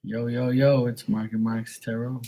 Yo, yo, yo, it's Mark and Mark's Tarot.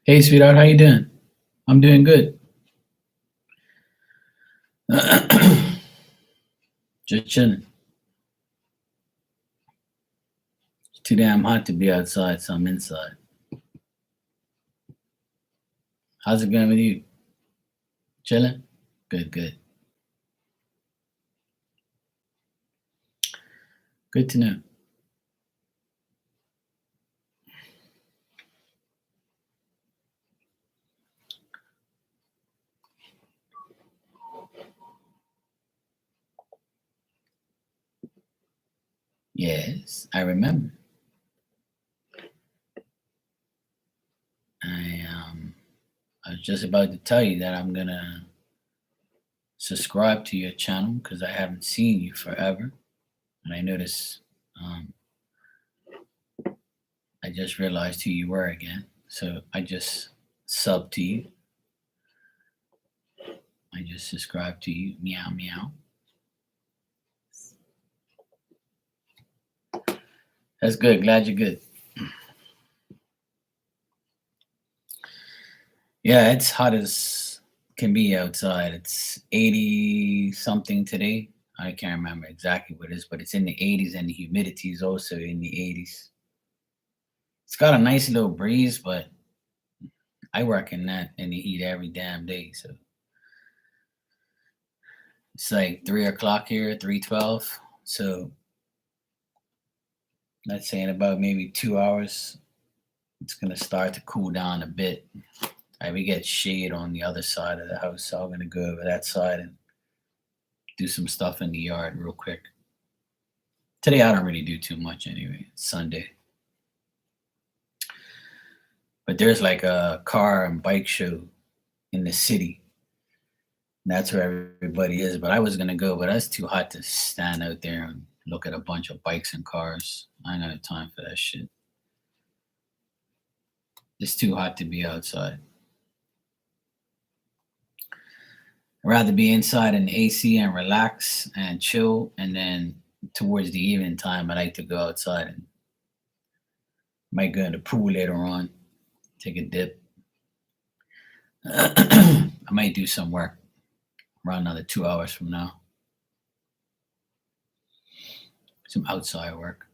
Hey, sweetheart, how you doing? I'm doing good. Just chilling. It's too damn hot to be outside, so I'm inside. How's it going with you? Chilling? Good, good. Good to know. Yes, I remember. I um I was just about to tell you that I'm gonna subscribe to your channel because I haven't seen you forever, and I noticed um, I just realized who you were again. So I just subbed to you. I just subscribed to you. Meow meow. That's good. Glad you're good. Yeah, it's hot as can be outside. It's 80 something today. I can't remember exactly what it is, but it's in the 80s and the humidity is also in the 80s. It's got a nice little breeze, but I work in the heat every damn day. So it's like 3 o'clock here, 3:12. So let's say in about maybe 2 hours, it's gonna start to cool down a bit. We get shade on the other side of the house, so I'm gonna go over that side and do some stuff in the yard real quick. Today I don't really do too much anyway. It's Sunday. But there's like a car and bike show in the city. And that's where everybody is. But I was gonna go, but that's too hot to stand out there and look at a bunch of bikes and cars. I ain't got time for that shit. It's too hot to be outside. I'd rather be inside in the AC and relax and chill. And then towards the evening time, I like to go outside and might go in the pool later on, take a dip. I might do some work around another 2 hours from now. Some outside work.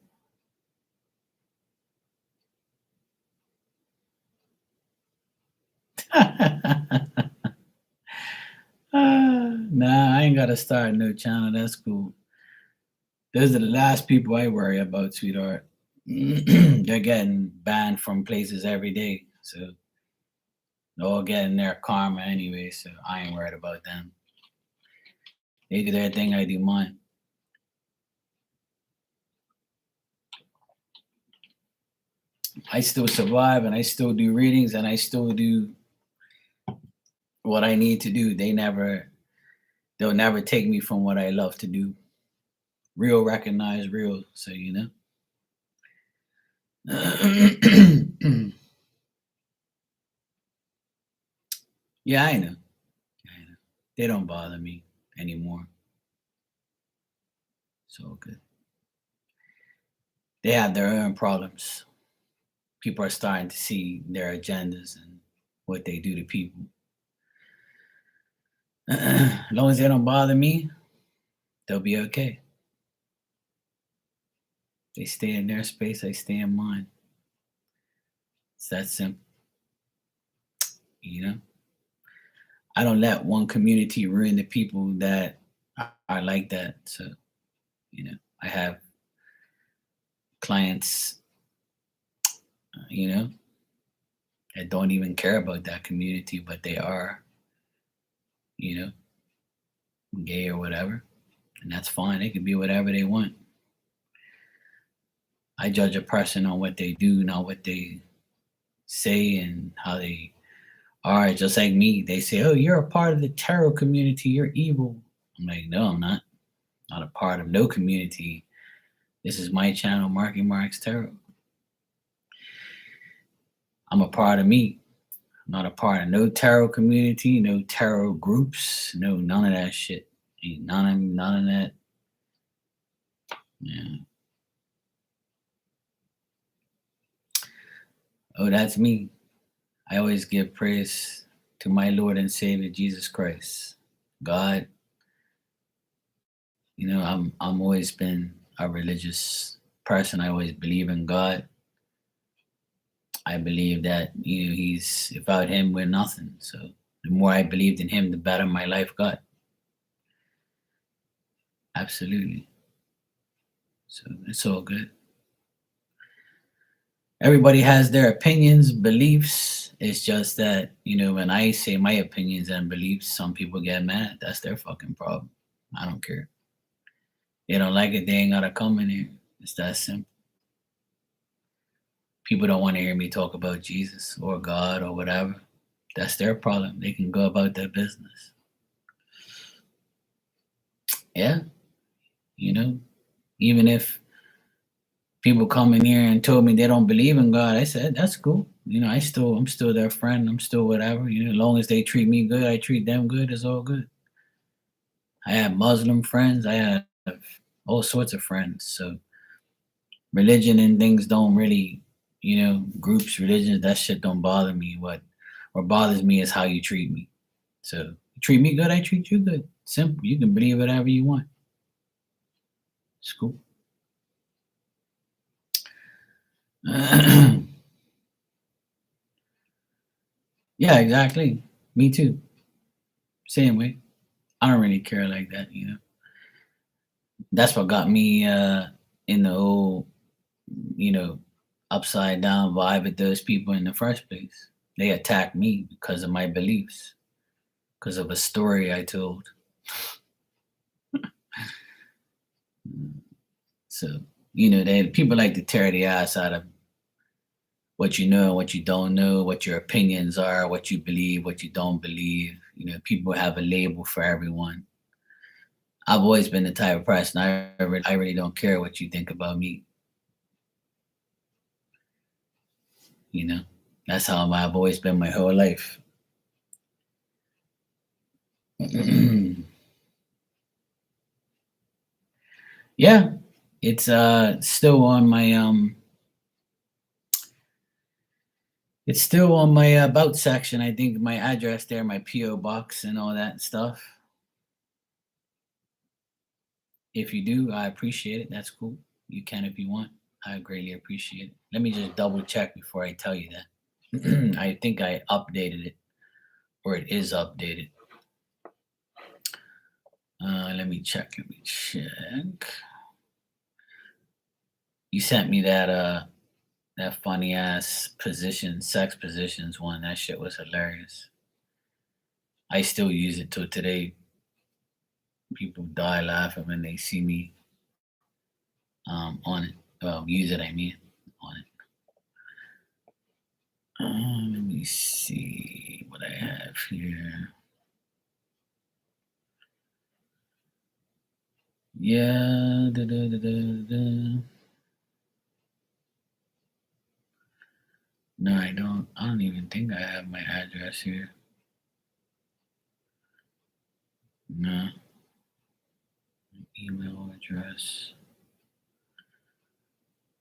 Nah, I ain't gotta start a new channel. That's cool. Those are the last people I worry about, sweetheart. They're getting banned from places every day. So they're all getting their karma anyway. So I ain't worried about them. They do their thing, I do mine. I still survive and I still do readings and I still do what I need to do. They'll never take me from what I love to do. Real recognize real. So, Yeah, I know. I know. They don't bother me anymore. So good. They have their own problems. People are starting to see their agendas and what they do to people. As long as they don't bother me, they'll be okay. They stay in their space, I stay in mine. It's that simple. You know, I don't let one community ruin the people that are like that. So, I have clients, you know, that don't even care about that community, but they are, you know, gay or whatever. And that's fine. They can be whatever they want. I judge a person on what they do, not what they say and how they are. Just like me, they say, "Oh, you're a part of the tarot community. You're evil." I'm like, "No, I'm not. Not a part of no community. This is my channel, Marky Mark's Tarot. I'm a part of me. I'm not a part of no tarot community, no tarot groups, no none of that shit. Ain't none of that. Yeah. Oh, that's me. I always give praise to my Lord and Savior Jesus Christ. God, I'm always been a religious person. I always believe in God. I believe that he's without him we're nothing. So the more I believed in him, the better my life got. Absolutely. So it's all good. Everybody has their opinions, beliefs. It's just that, when I say my opinions and beliefs, some people get mad. That's their fucking problem. I don't care. They don't like it, they ain't gotta come in here. It's that simple. People don't want to hear me talk about Jesus or God or whatever. That's their problem. They can go about their business. Yeah, even if people come in here and told me they don't believe in God, I said that's cool. I'm still their friend. I'm still whatever. As long as they treat me good, I treat them good. It's all good. I have Muslim friends. I have all sorts of friends. So religion and things don't really, groups, religions, that shit don't bother me. What bothers me is how you treat me. So you treat me good, I treat you good. Simple. You can believe whatever you want. It's cool. Yeah, exactly. Me too. Same way. I don't really care like that. That's what got me in the whole, you know, upside down vibe with those people in the first place. They attacked me because of my beliefs, because of a story I told. So, they people like to tear the ass out of what you know, what you don't know, what your opinions are, what you believe, what you don't believe. People have a label for everyone. I've always been the type of person I really don't care what you think about me. You know, that's how I've always been my whole life. Yeah, it's still on my it's still on my about section. I think my address there, my PO box, and all that stuff. If you do, I appreciate it. That's cool. You can if you want. I greatly appreciate it. Let me just double check before I tell you that. I think I updated it, or it is updated. Let me check. Let me check. You sent me that funny ass sex positions one. That shit was hilarious. I still use it till today. People die laughing when they see me on it. Use it. I mean, on it. Let me see what I have here. Yeah. Da, da, da, da, da. No, I don't. I don't even think I have my address here. No. Email address.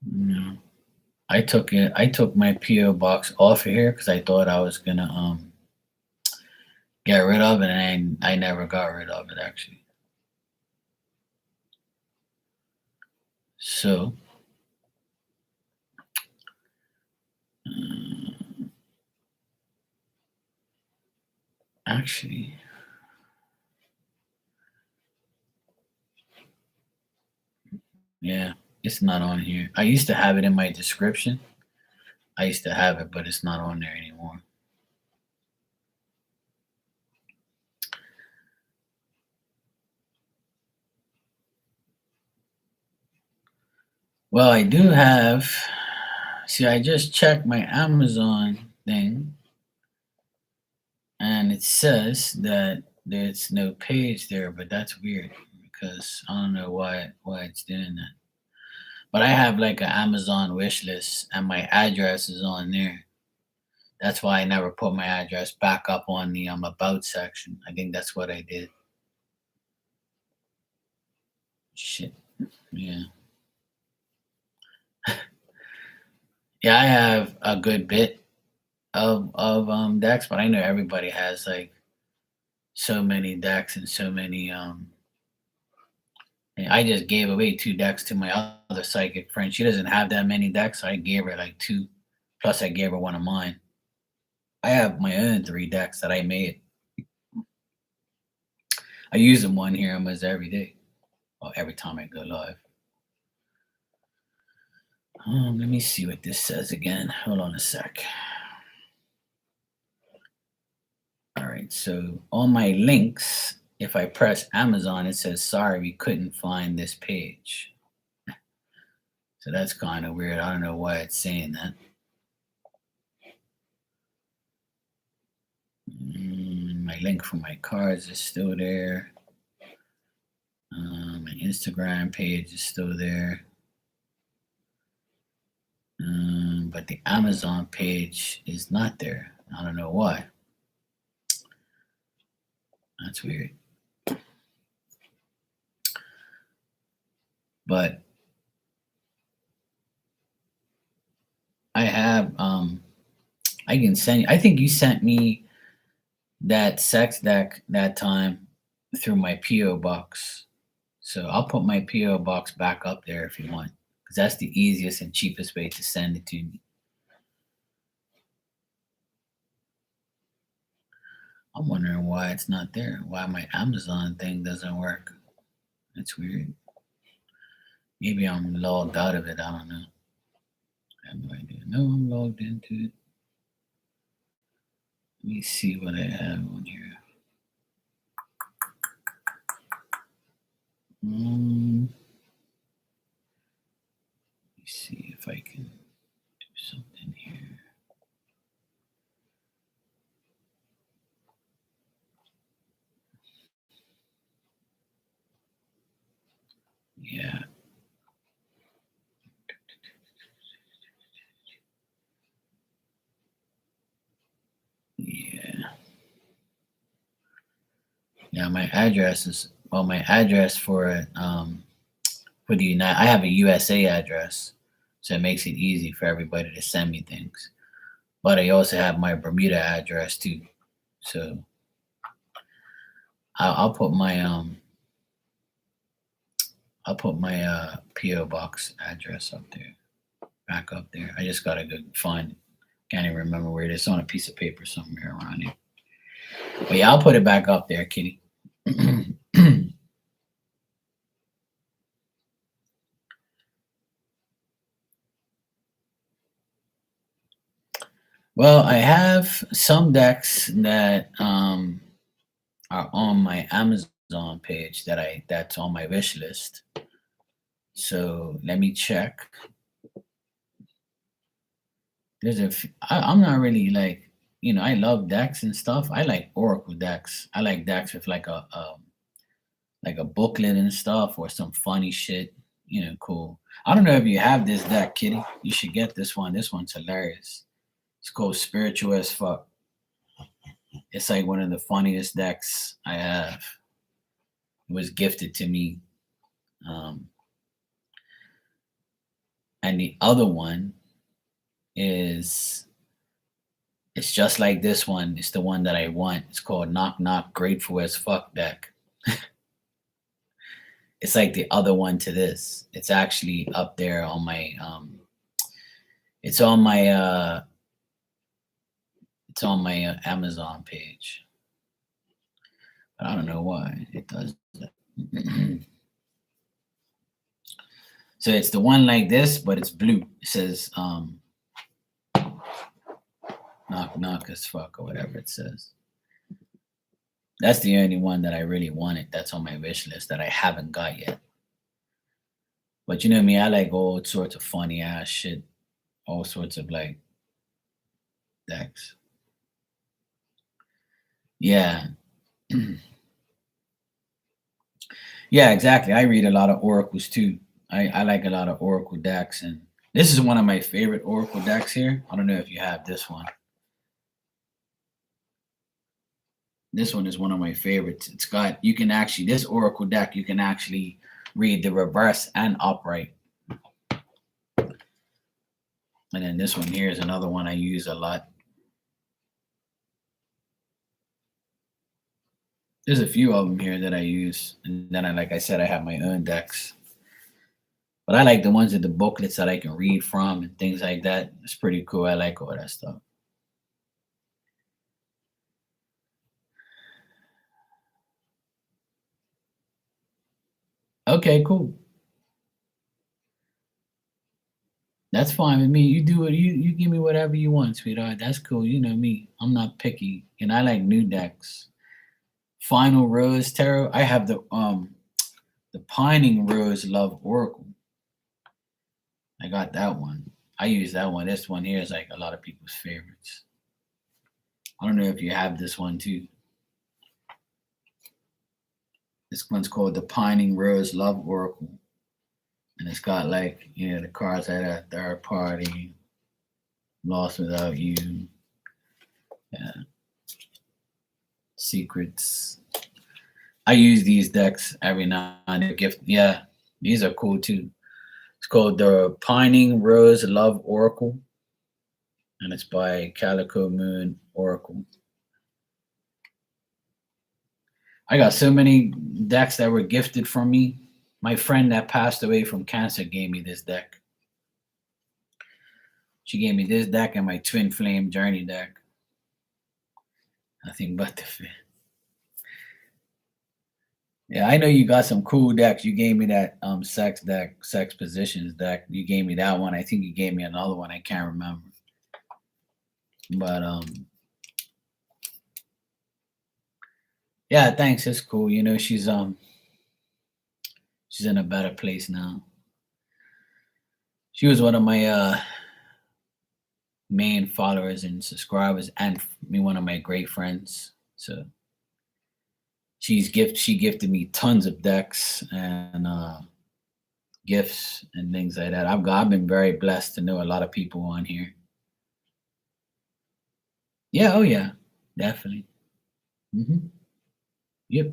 No. I took it. I took my PO box off of here because I thought I was gonna get rid of it, and I never got rid of it actually. So, actually, yeah, It's not on here. I used to have it in my description. I used to have it, but it's not on there anymore. Well, I do have. See, I just checked my Amazon thing, and it says that there's no page there, but that's weird because I don't know why it's doing that. But I have like an Amazon wish list, and my address is on there. That's why I never put my address back up on the about section. I think that's what I did. Shit. Yeah. Yeah, I have a good bit of decks, but I know everybody has like so many decks and so many and I just gave away 2 decks to my other psychic friend. She doesn't have that many decks, so I gave her like 2. Plus I gave her one of mine. I have my own 3 decks that I made. I use them on here almost every day. Well, every time I go live. Let me see what this says again. Hold on a sec. All right, so on my links, if I press Amazon, it says, sorry, we couldn't find this page. So that's kind of weird. I don't know why it's saying that. My link for my cards is still there. My Instagram page is still there. But the Amazon page is not there. I don't know why. That's weird. But I have I can send you, I think you sent me that sex deck that time through my PO box. So I'll put my PO box back up there if you want, because that's the easiest and cheapest way to send it to me. I'm wondering why it's not there. Why my Amazon thing doesn't work. That's weird. Maybe I'm logged out of it. I don't know. I have no idea. No, I'm logged into it. Let me see what I have on here. Let me see if I can do something here. Yeah. Yeah. Yeah, my address is my address for the United. I have a USA address, so it makes it easy for everybody to send me things. But I also have my Bermuda address too, so I'll put my PO box address up there, back up there. I just gotta go find it. Can't even remember where it is. It's on a piece of paper somewhere around here. But yeah, I'll put it back up there, Kitty. Well, I have some decks that are on my Amazon page that's on my wish list. So let me check. I'm not really like, I love decks and stuff. I like Oracle decks. I like decks with like a booklet and stuff or some funny shit. Cool. I don't know if you have this deck, Kitty. You should get this one. This one's hilarious. It's called Spiritual as Fuck. It's like one of the funniest decks I have. It was gifted to me. Um, and the other one is it's just like this one. It's the one that I want. It's called Knock Knock Grateful as Fuck deck. It's like the other one to this. It's actually up there on my it's on my Amazon page. But I don't know why it does that. So it's the one like this, but it's blue. It says knock as fuck or whatever it says. That's the only one that I really wanted. That's on my wish list that I haven't got yet. But you know me, I like all sorts of funny ass shit, all sorts of like decks. Yeah. Yeah, exactly. I read a lot of oracles too. I like a lot of oracle decks, and this is one of my favorite oracle decks here. I don't know if you have this one. This one is one of my favorites. It's got you can actually this oracle deck you can actually read the reverse and upright. And then this one here is another one I use a lot. There's a few of them here that I use, and then like I said, I have my own decks. But I like the ones with the booklets that I can read from and things like that. It's pretty cool. I like all that stuff. Okay, cool. That's fine with me. You do it. You give me whatever you want, sweetheart. That's cool. You know me. I'm not picky, and I like new decks. Final Rose Tarot. I have the Pining Rose Love Oracle. I got that one. I use that one. This one here is like a lot of people's favorites. I don't know if you have this one too. This one's called the Pining Rose Love Oracle. And it's got like, the cards at a third party, lost without you, yeah, secrets. I use these decks every now and then. Gift, yeah, these are cool too. It's called the Pining Rose Love Oracle, and it's by Calico Moon Oracle. I got so many decks that were gifted from me. My friend that passed away from cancer gave me this deck. She gave me this deck and my Twin Flame Journey deck. Nothing but the fit. Yeah, I know you got some cool decks. You gave me that sex deck, sex positions deck. You gave me that one. I think you gave me another one. I can't remember. But yeah, thanks. It's cool. She's in a better place now. She was one of my main followers and subscribers, and me one of my great friends. So she gifted me tons of decks and gifts and things like that. I've been very blessed to know a lot of people on here. Yeah, oh yeah, definitely. Hmm. Yep,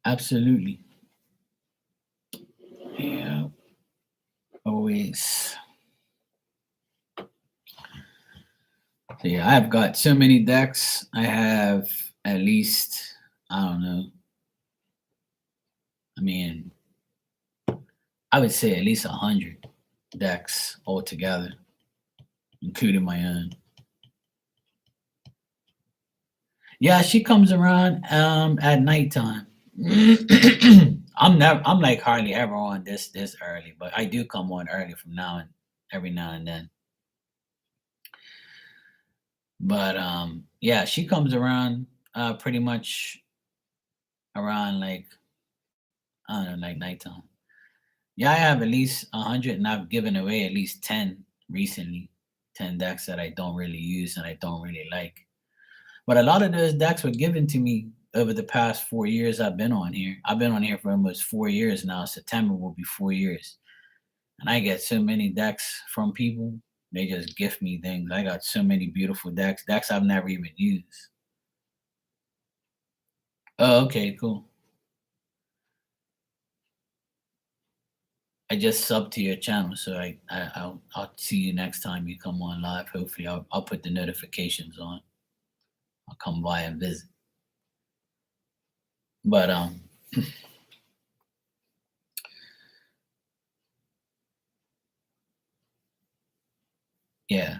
absolutely. Yeah, always. So yeah, I've got so many decks. I have at least, I don't know. I mean, I would say at least 100 decks altogether, including my own. Yeah, she comes around at nighttime. I'm like hardly ever on this early, but I do come on early from now and every now and then. But yeah, she comes around pretty much around like I don't know, like nighttime. Yeah, I have at least 100, and I've given away at least 10 recently. 10 decks that I don't really use and I don't really like. But a lot of those decks were given to me over the past 4 years I've been on here. I've been on here for almost 4 years now. September will be 4 years. And I get so many decks from people. They just gift me things. I got so many beautiful decks I've never even used. Oh, okay, cool. I just subbed to your channel, so I'll see you next time you come on live. Hopefully, I'll put the notifications on. I'll come by and visit. But yeah,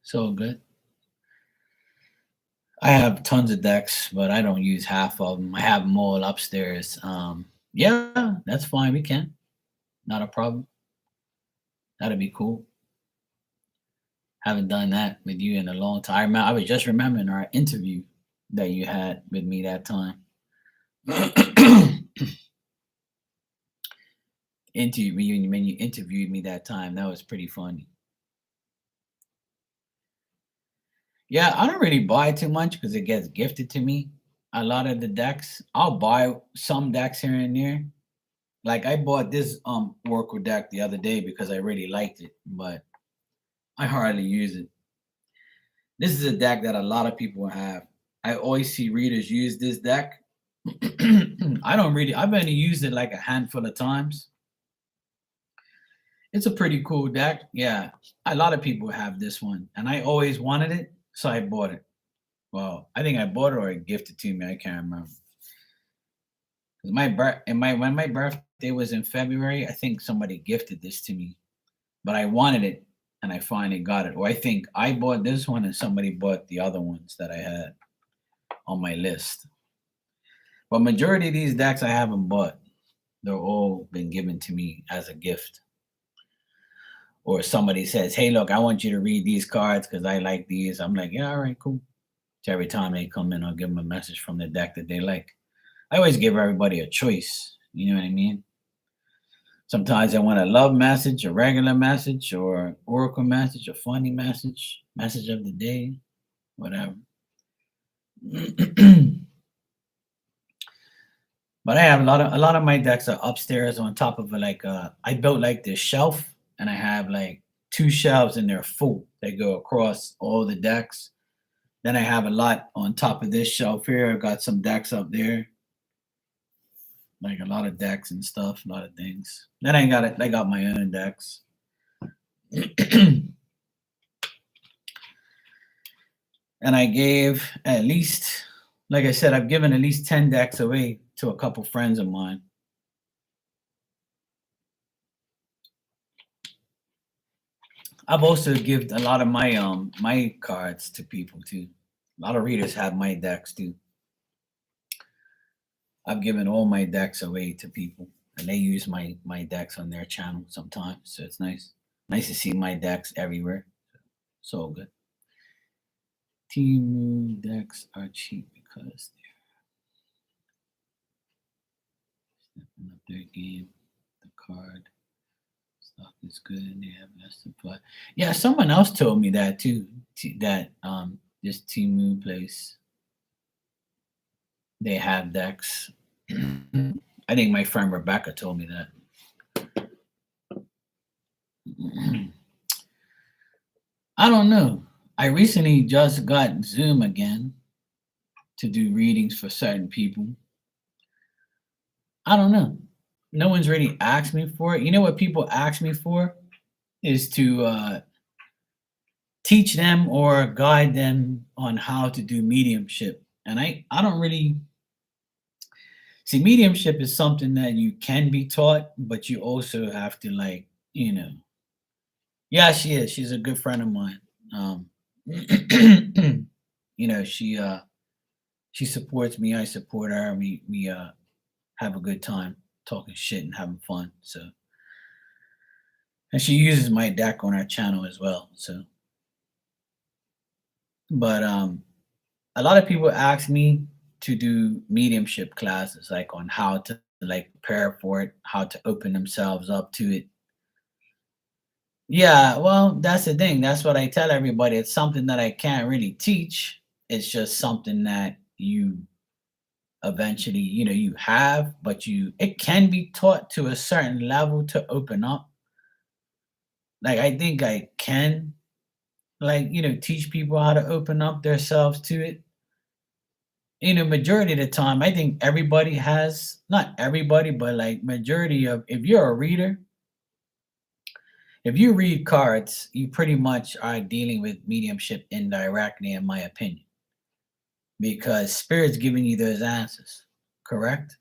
so good. I have tons of decks, but I don't use half of them. I have them all upstairs Yeah, that's fine. We can. Not a problem. That'd be cool. Haven't done that with you in a long time. I was just remembering our interview that you had with me that time. Interview when you interviewed me that time. That was pretty funny. Yeah, I don't really buy too much because it gets gifted to me. A lot of the decks, I'll buy some decks here and there. Like I bought this Oracle deck the other day because I really liked it, but I hardly use it. This is a deck that a lot of people have. I always see readers use this deck. I don't really. I've only used it like a handful of times. It's a pretty cool deck. Yeah, a lot of people have this one, and I always wanted it, so I bought it. Well, I think I bought it or it gifted to me. I can't remember. 'Cause my birth and my when my birthday was in February, I think somebody gifted this to me, but I wanted it, and I finally got it. Or I think I bought this one, and somebody bought the other ones that I had on my list. But majority of these decks I haven't bought. They're all been given to me as a gift. Or somebody says, "Hey, look, I want you to read these cards because I like these." I'm like, "Yeah, all right, cool." So every time they come in, I'll give them a message from the deck that they like. I always give everybody a choice. You know what I mean? Sometimes I want a love message, a regular message, or oracle message, a funny message, message of the day, whatever. But I have a lot of my decks are upstairs on top of I built like this shelf and I have like two shelves and they're full. They go across all the decks. Then I have a lot on top of this shelf here. I got some decks up there, like a lot of decks and stuff, a lot of things. Then I got it. I got my own decks. And I gave at least, like I said, I've given at least 10 decks away to a couple friends of mine. I've also given a lot of my cards to people too. A lot of readers have my decks too. I've given all my decks away to people, and they use my decks on their channel sometimes. So it's nice. Nice to see my decks everywhere. So good. Team decks are cheap because they're stepping up their game. The card stock is good and they have less supply. Yeah, someone else told me that too. That this Timu place they have decks. I think my friend Rebecca told me that. I don't know. I recently just got Zoom again to do readings for certain people. I don't know. No one's really asked me for it. You know what people ask me for is to teach them or guide them on how to do mediumship. And I don't really see mediumship is something that you can be taught, but you also have to yeah, she is. She's a good friend of mine. You know, she supports me, I support her, we have a good time talking shit and having fun. So and she uses my deck on our channel as well. So but a lot of people ask me to do mediumship classes, like on how to like prepare for it, how to open themselves up to it. Yeah, well, that's the thing. That's what I tell everybody. It's something that I can't really teach. It's just something that you eventually, you have, but it can be taught to a certain level to open up. Like I think I can teach people how to open up themselves to it. Majority of the time, I think everybody has, not everybody, but like majority of, if you're a reader, if you read cards, you pretty much are dealing with mediumship indirectly, in my opinion, because spirit's giving you those answers, correct?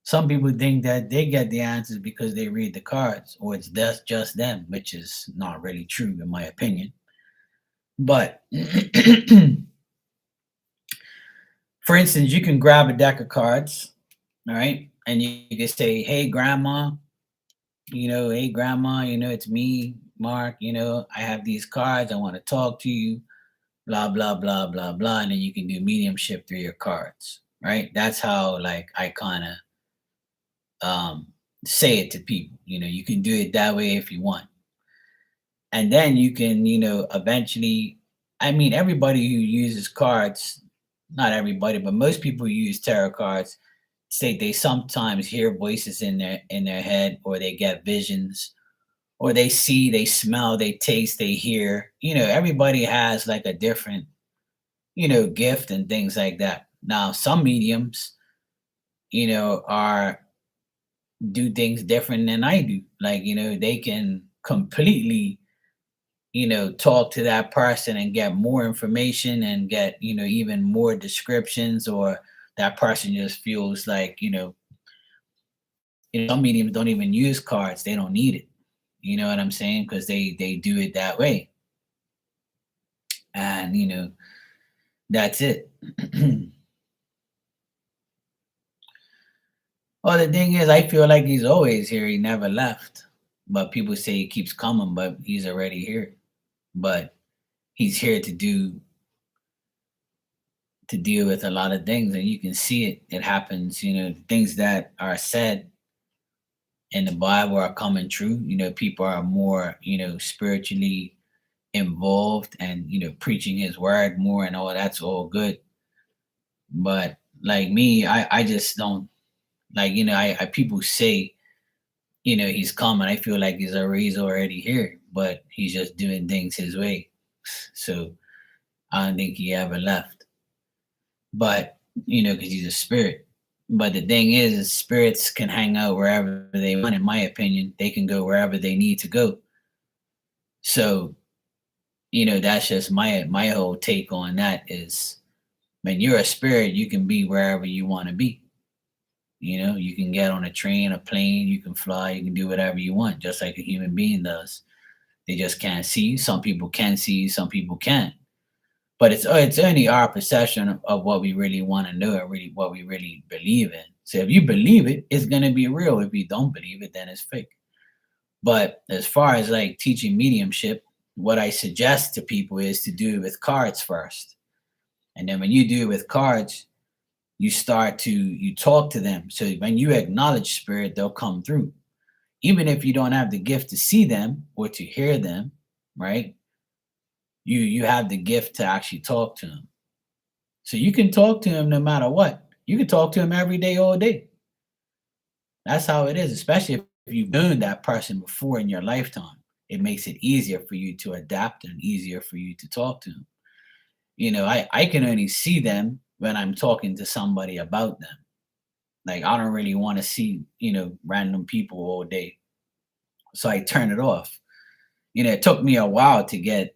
Some people think that they get the answers because they read the cards, or it's just them, which is not really true, in my opinion. But for instance, you can grab a deck of cards, all right? and you can say, "Hey, grandma, hey, grandma, it's me, Mark. I have these cards. I want to talk to you. Blah blah blah blah blah." And then you can do mediumship through your cards, right? That's how like I kind of um say it to people. You can do it that way if you want, and then you can eventually. I mean, everybody who uses cards, not everybody, but most people who use tarot cards say they sometimes hear voices in their head, or they get visions, or they see, they smell, they taste, they hear. Everybody has like a different gift and things like that. Now, some mediums, are do things different than I do. Like, they can completely, talk to that person and get more information and get, even more descriptions, or that person just feels like, some mediums don't even use cards. They don't need it. You know what I'm saying? Because they do it that way. And that's it. Well, the thing is, I feel like he's always here. He never left. But people say he keeps coming, but he's already here. But he's here to deal with a lot of things, and you can see it. It happens. Things that are said in the Bible are coming true. People are more, spiritually involved, and preaching his word more, and all that's all good. But like me, I just don't like, I people say, he's coming. I feel like he's already here, but he's just doing things his way. So I don't think he ever left. But because he's a spirit. But the thing is spirits can hang out wherever they want. In my opinion, they can go wherever they need to go. So that's just my whole take on that is, when you're a spirit, you can be wherever you want to be. You can get on a train, a plane, you can fly, you can do whatever you want, just like a human being does. They just can't see you. Some people can see you, some people can't. But it's only our perception of what we really want to know, and really what we really believe in. So if you believe it, it's gonna be real. If you don't believe it, then it's fake. But as far as like teaching mediumship, what I suggest to people is to do it with cards first. And then when you do it with cards, you talk to them. So when you acknowledge spirit, they'll come through. Even if you don't have the gift to see them or to hear them, right? You have the gift to actually talk to them. So you can talk to him no matter what. You can talk to him every day, all day. That's how it is, especially if you've known that person before in your lifetime. It makes it easier for you to adapt and easier for you to talk to them. I can only see them when I'm talking to somebody about them. Like, I don't really want to see, random people all day. So I turn it off. It took me a while to get,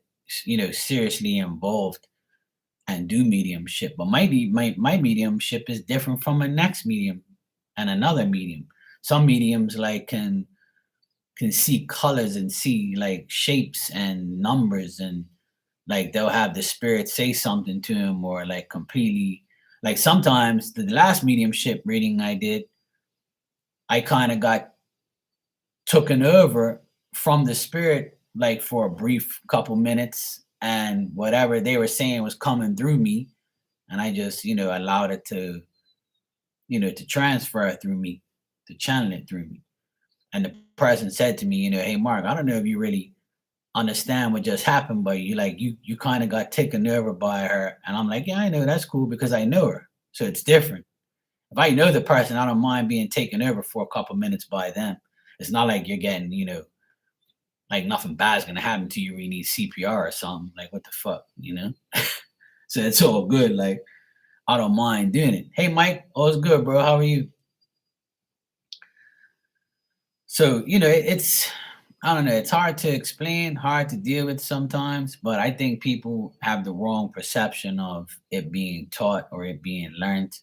seriously involved and do mediumship. But my mediumship is different from a next medium and another medium. Some mediums like can see colors and see like shapes and numbers, and like they'll have the spirit say something to him, or like completely, like sometimes the last mediumship reading I did, I kind of got taken over from the spirit like for a brief couple minutes, and whatever they were saying was coming through me, and I just allowed it to transfer it through me, to channel it through me. And the person said to me, "Hey, Mark, I don't know if you really understand what just happened, but you kind of got taken over by her." And I'm like, "Yeah, I know, that's cool, because I know her, so it's different. If I know the person, I don't mind being taken over for a couple minutes by them. It's not like you're getting, like nothing bad's gonna happen to you when you need CPR or something. Like, what the fuck. So it's all good. Like, I don't mind doing it. Hey, Mike, all's good, bro. How are you? So, it's, I don't know, it's hard to explain, hard to deal with sometimes, but I think people have the wrong perception of it being taught or it being learned,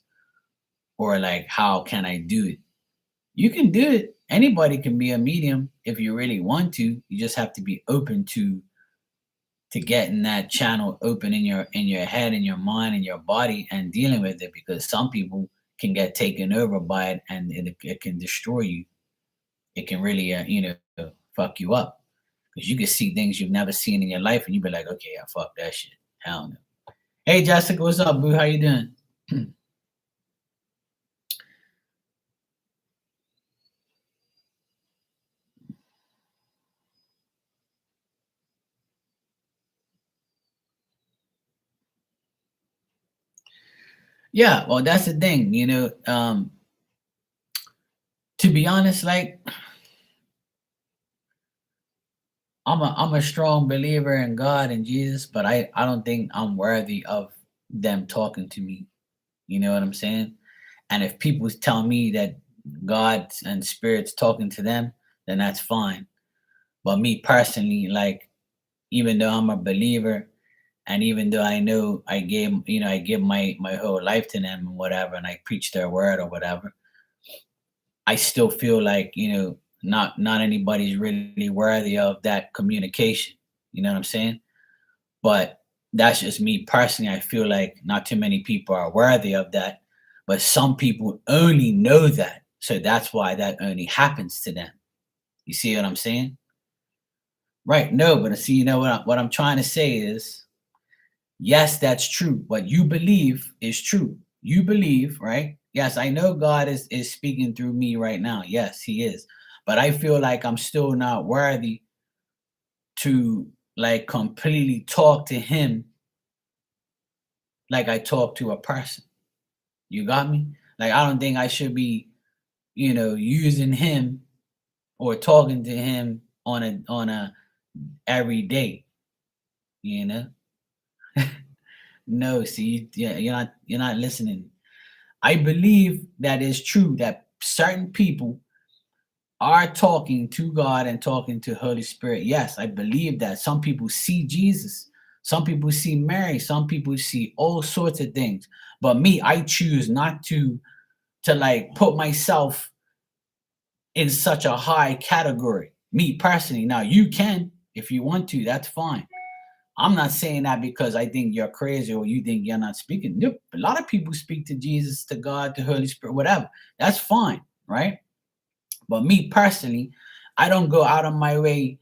or like, how can I do it? You can do it. Anybody can be a medium if you really want to. You just have to be open to getting that channel open in your head, in your mind, in your body, and dealing with it, because some people can get taken over by it, and it can destroy you. It can really, fuck you up because you can see things you've never seen in your life, and you be like, okay, yeah, fuck that shit. Hell no. Hey, Jessica, what's up, boo? How you doing? Yeah, well, that's the thing, to be honest, like I'm a strong believer in God and Jesus, but I don't think I'm worthy of them talking to me. You know what I'm saying? And if people tell me that God and spirits talking to them, then that's fine. But me personally, like, even though I'm a believer, and even though I know I give my whole life to them and whatever, and I preach their word or whatever, I still feel like, not anybody's really worthy of that communication. You know what I'm saying? But that's just me personally. I feel like not too many people are worthy of that, but some people only know that. So that's why that only happens to them. You see what I'm saying? Right. No, but see, what I'm trying to say is, yes, that's true. What you believe is true. You believe, right? Yes, I know God is speaking through me right now. Yes, he is. But I feel like I'm still not worthy to, like, completely talk to him like I talk to a person. You got me? Like, I don't think I should be, using him or talking to him on a every day, you know? No, see, yeah, you're not listening. I believe that is true that certain people are talking to God and talking to Holy Spirit. Yes, I believe that. Some people see Jesus, some people see Mary, some people see all sorts of things. But me, I choose not to like put myself in such a high category. Me personally. Now you can if you want to, that's fine. I'm not saying that because I think you're crazy or you think you're not speaking. Nope. A lot of people speak to Jesus, to God, to Holy Spirit, whatever. That's fine, right? But me personally, I don't go out of my way.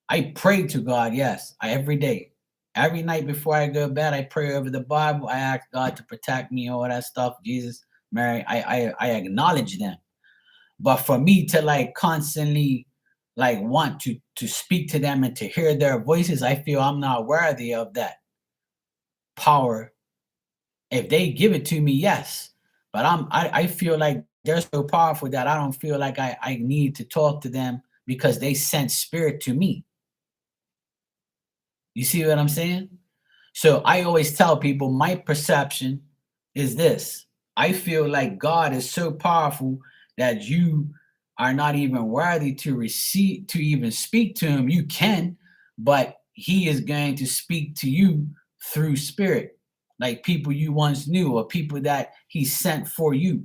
I pray to God, yes, every day. Every night before I go to bed, I pray over the Bible. I ask God to protect me, all that stuff. Jesus, Mary, I acknowledge them. But for me to like constantly like want to speak to them and to hear their voices, I feel I'm not worthy of that power. If they give it to me, yes. But I feel like they're so powerful that I don't feel like I need to talk to them because they sent spirit to me. You see what I'm saying? So I always tell people my perception is this. I feel like God is so powerful that you are not even worthy to receive to even speak to him. You can, but he is going to speak to you through spirit, like people you once knew or people that he sent for you.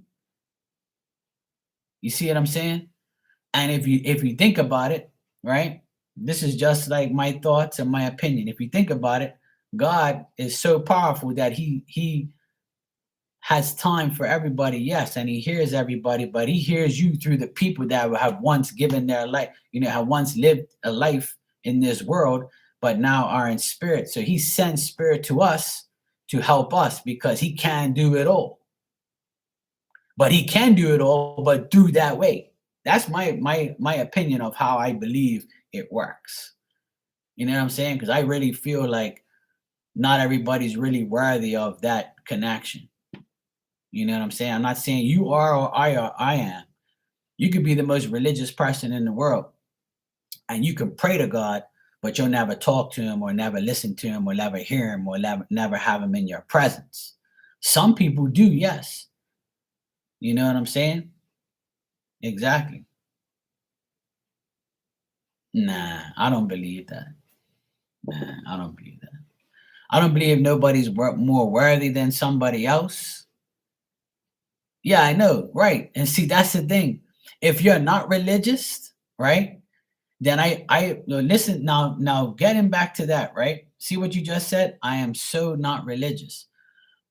You see what I'm saying? And if you think about it, right? This is just like my thoughts and my opinion. If you think about it, God is so powerful that he has time for everybody, yes, and he hears everybody, but he hears you through the people that have once given their life, have once lived a life in this world, but now are in spirit. So he sends spirit to us to help us because he can do it all. But he can do it all, but through that way. That's my opinion of how I believe it works. You know what I'm saying? Because I really feel like not everybody's really worthy of that connection. You know what I'm saying? I'm not saying you are or I am. You could be the most religious person in the world and you can pray to God, but you'll never talk to him or never listen to him or never hear him or never have him in your presence. Some people do, yes. You know what I'm saying? Exactly. Nah, I don't believe that. Nah, I don't believe that. I don't believe nobody's more worthy than somebody else. Yeah, I know, right? And see, that's the thing. If you're not religious, right? Then I no, listen now. Getting back to that, right? See what you just said. I am so not religious,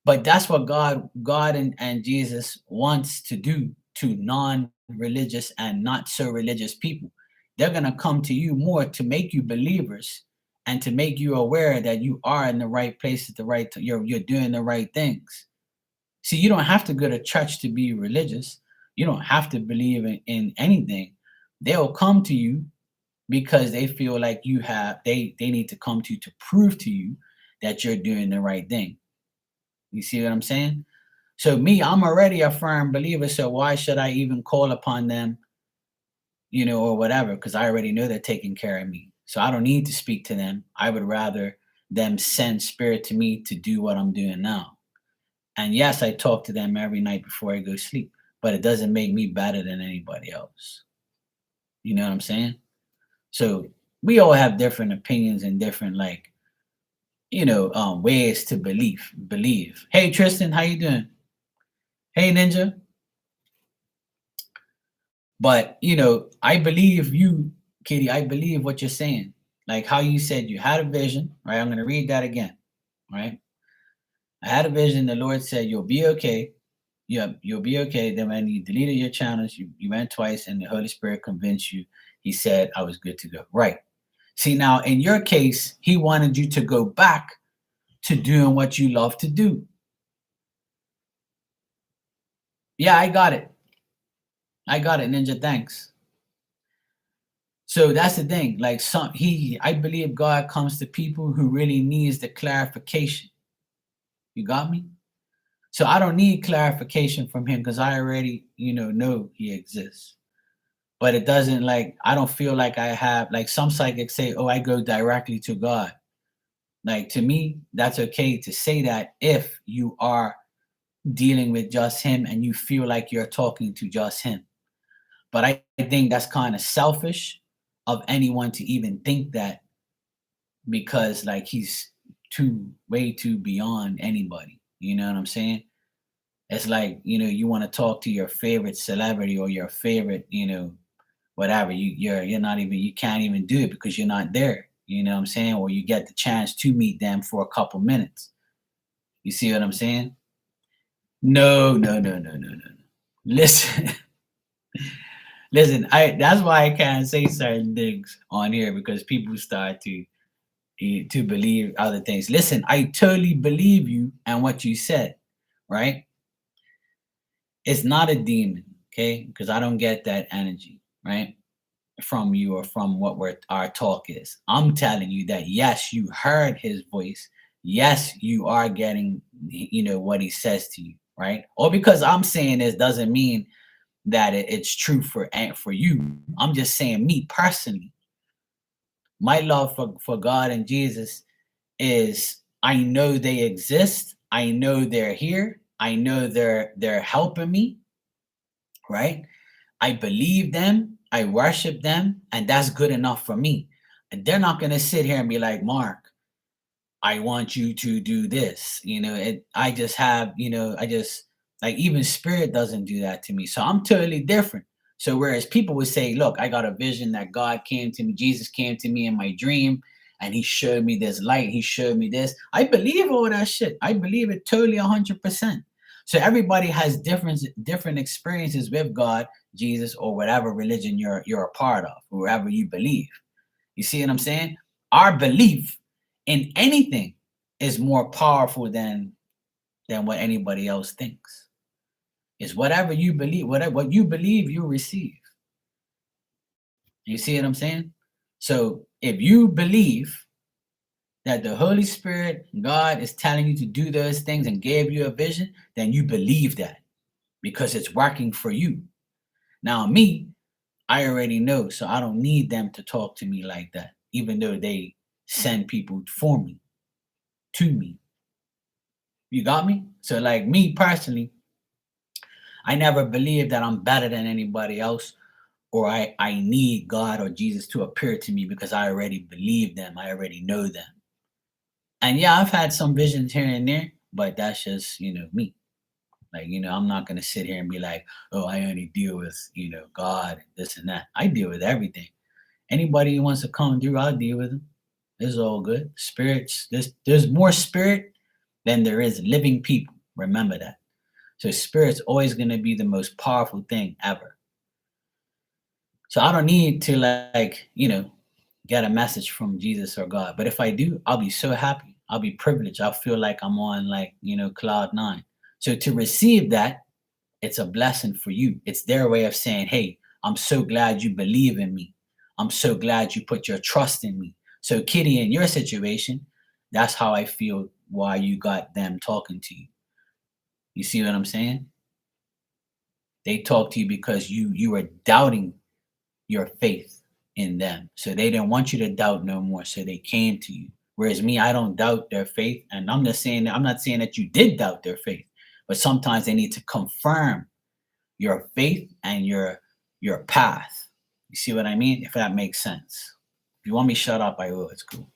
But that's what God and Jesus wants to do to non-religious and not so religious people. They're gonna come to you more to make you believers and to make you aware that you are in the right place at the right time. You're doing the right things. See, you don't have to go to church to be religious. You don't have to believe in anything. They'll come to you because they feel like they need to come to you to prove to you that you're doing the right thing. You see what I'm saying? So me, I'm already a firm believer. So why should I even call upon them, or whatever? Because I already know they're taking care of me. So I don't need to speak to them. I would rather them send spirit to me to do what I'm doing now. And yes, I talk to them every night before I go to sleep, but it doesn't make me better than anybody else. You know what I'm saying? So we all have different opinions and different ways to believe. Hey Tristan, how you doing? Hey Ninja. But I believe you, Kitty. I believe what you're saying. Like how you said you had a vision, right? I'm gonna read that again. Right? I had a vision, the Lord said you'll be okay. You'll be okay. Then when you deleted your channels, you went twice and the Holy Spirit convinced you. He said I was good to go. Right. See, now in your case, he wanted you to go back to doing what you love to do. Yeah, I got it. Ninja. Thanks. So that's the thing. Like I believe God comes to people who really needs the clarification. You got me? So I don't need clarification from him because I already, know he exists. But it doesn't I don't feel like I have some psychics say, oh, I go directly to God. Like to me, that's okay to say that if you are dealing with just him and you feel like you're talking to just him. But I think that's kind of selfish of anyone to even think that because he's way too beyond anybody. You know what I'm saying? It's like, you want to talk to your favorite celebrity or your favorite, whatever. You're not even, you can't even do it because you're not there. You know what I'm saying? Or you get the chance to meet them for a couple minutes. You see what I'm saying? No, no, no, no, no, no. Listen, listen. That's why I can't say certain things on here because people start to believe other things. Listen, I totally believe you and what you said, right? It's not a demon, okay? Because I don't get that energy, right? From you or from what our talk is. I'm telling you that yes, you heard his voice. Yes, you are getting, what he says to you, right? Or because I'm saying this doesn't mean that it's true for you. I'm just saying me personally, my love for God and Jesus is I know they exist. I know they're here. I know they're helping me, right? I believe them, I worship them, and that's good enough for me. And they're not going to sit here and be like, Mark, I want you to do this. I just have, I just even spirit doesn't do that to me. So I'm totally different. So whereas people would say, look, I got a vision that God came to me, Jesus came to me in my dream, and he showed me this light, he showed me this. I believe all that shit. I believe it totally 100%. So everybody has different experiences with God, Jesus, or whatever religion you're a part of, whoever you believe. You see what I'm saying? Our belief in anything is more powerful than what anybody else thinks. It's whatever you believe, what you believe, you receive. You see what I'm saying? So if you believe that the Holy Spirit, God is telling you to do those things and gave you a vision, then you believe that because it's working for you. Now, me, I already know, so I don't need them to talk to me like that, even though they send people for me, to me. You got me? So, like me personally, I never believed that I'm better than anybody else or I need God or Jesus to appear to me because I already believe them. I already know them. And yeah, I've had some visions here and there, but that's just, me. I'm not going to sit here and be like, oh, I only deal with, God, this and that. I deal with everything. Anybody who wants to come through, I'll deal with them. It's all good. Spirits, there's more spirit than there is living people. Remember that. So spirit's always going to be the most powerful thing ever. So I don't need to get a message from Jesus or God. But if I do, I'll be so happy. I'll be privileged. I'll feel like I'm on cloud nine. So to receive that, it's a blessing for you. It's their way of saying, hey, I'm so glad you believe in me. I'm so glad you put your trust in me. So Kitty, in your situation, that's how I feel why you got them talking to you. You see what I'm saying? They talk to you because you were doubting your faith in them. So they didn't want you to doubt no more. So they came to you. Whereas me, I don't doubt their faith. And I'm not saying that you did doubt their faith, but sometimes they need to confirm your faith and your path. You see what I mean? If that makes sense. If you want me to shut up, I will. It's cool.